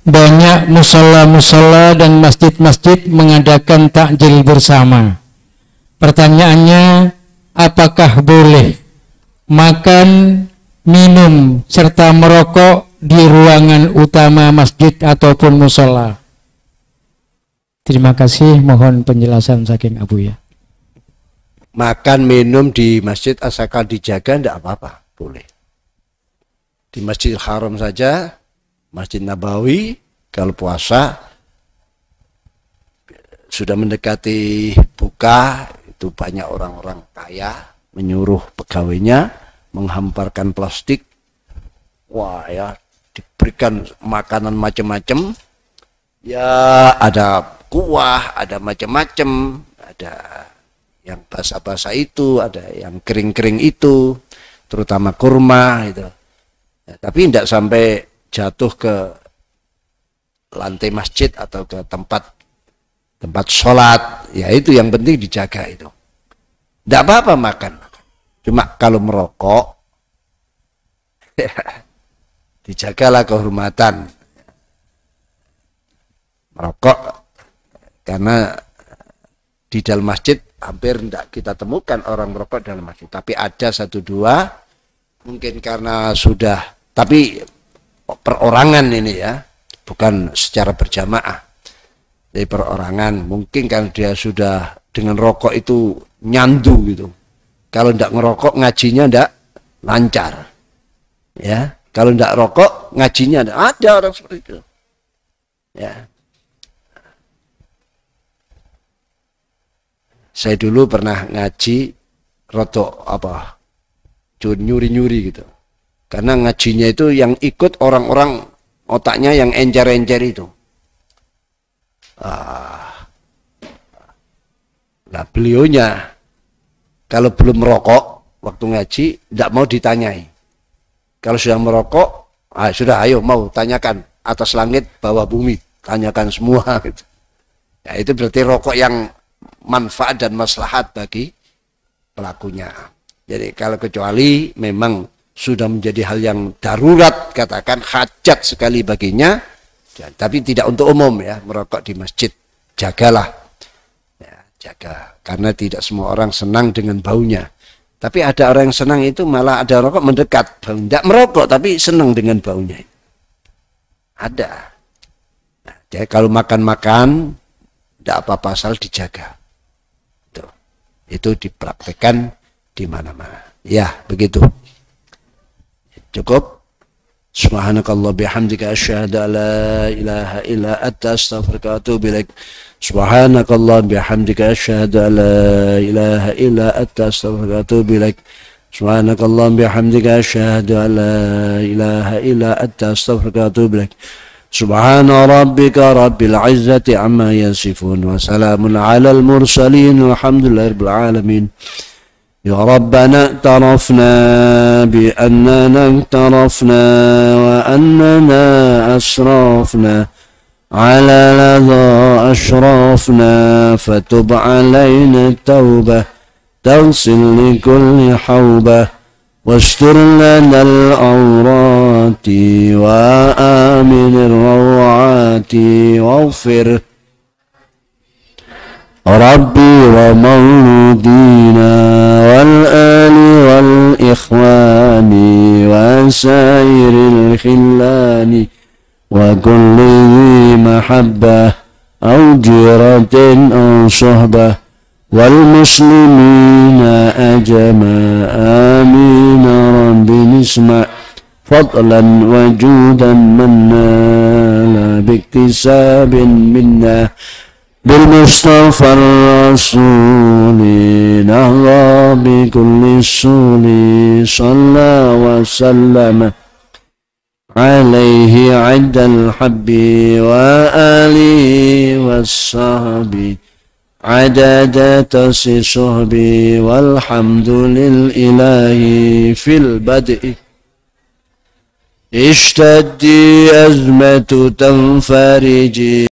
banyak musola-musola dan masjid-masjid mengadakan takjil bersama. Pertanyaannya, apakah boleh makan, minum, serta merokok di ruangan utama masjid ataupun musola? Terima kasih, mohon penjelasan saking Abuya. Makan, minum di masjid asalkan dijaga, tidak apa-apa, boleh. Di Masjidil Haram saja, Masjid Nabawi, kalau puasa sudah mendekati buka, itu banyak orang-orang kaya menyuruh pegawainya menghamparkan plastik. Wah ya, diberikan makanan macam-macam. Ya ada kuah, ada macam-macam, ada yang basah-basah itu, ada yang kering-kering itu, terutama kurma itu. Ya, tapi tidak sampai jatuh ke lantai masjid atau ke tempat sholat, ya itu yang penting dijaga itu. Tidak apa-apa makan. Cuma kalau merokok, dijagalah kehormatan. Merokok, karena di dalam masjid hampir tidak kita temukan orang merokok dalam masjid. Tapi ada 1-2, mungkin karena sudah, tapi perorangan ini ya, bukan secara berjamaah. Jadi perorangan, mungkin kan dia sudah dengan rokok itu nyandu gitu. Kalau tidak ngerokok ngajinya tidak lancar. Ya, kalau tidak rokok ngajinya ada orang seperti itu. Ya. Saya dulu pernah ngaji rotok nyuri-nyuri gitu. Karena ngajinya itu yang ikut orang-orang otaknya yang encer-encer itu. Nah beliaunya kalau belum merokok waktu ngaji tidak mau ditanyai. Kalau sudah merokok, sudah ayo mau tanyakan atas langit bawah bumi, tanyakan semua gitu. Ya, itu berarti rokok yang manfaat dan maslahat bagi pelakunya. Jadi kalau kecuali memang sudah menjadi hal yang darurat, katakan hajat sekali baginya, tapi tidak untuk umum ya, merokok di masjid, jagalah. Ya, jaga, karena tidak semua orang senang dengan baunya. Tapi ada orang yang senang itu malah ada rokok mendekat, tidak merokok tapi senang dengan baunya. Ada. Nah, jadi kalau makan-makan, tidak apa-apa asal dijaga. Itu dipraktekkan di mana-mana. Ya, begitu. Cukup. Subhanakallah bihamdika asyhadu an la ilaha illa anta astaghfiruka wa atubu ilaik. Subhanakallah bihamdika asyhadu an la ilaha illa anta astaghfiruka wa atubu ilaik. Subhanakallah bihamdika asyhadu an la ilaha illa anta astaghfiruka wa atubu ilaik. Subhana rabbika rabbil izzati amma yasifun wa salamun alal mursalin walhamdulillahirabbil alamin. Ya Rabbana i'tarafna bi annana i'tarafna wa annana asrafna ala ladha ashrafna fatub alayna tawbah tawsil li kulli hawbah واستر لنا العورات وآمن الروعات واغفر ربي ومولودينا والآل والإخوان وسائر الخلان وكل ذي محبة أو جيرة أو صحبة والمسلمين أجمع آمين رب اسمع فضلا وجودا منا لا باكتساب منا بالمصطفى الرسول نهضى بكل السول صلى وسلم عليه عد الحب وآله والصحب عدد تصحبي والحمد لله في البدء اشتدي أزمة تنفرجي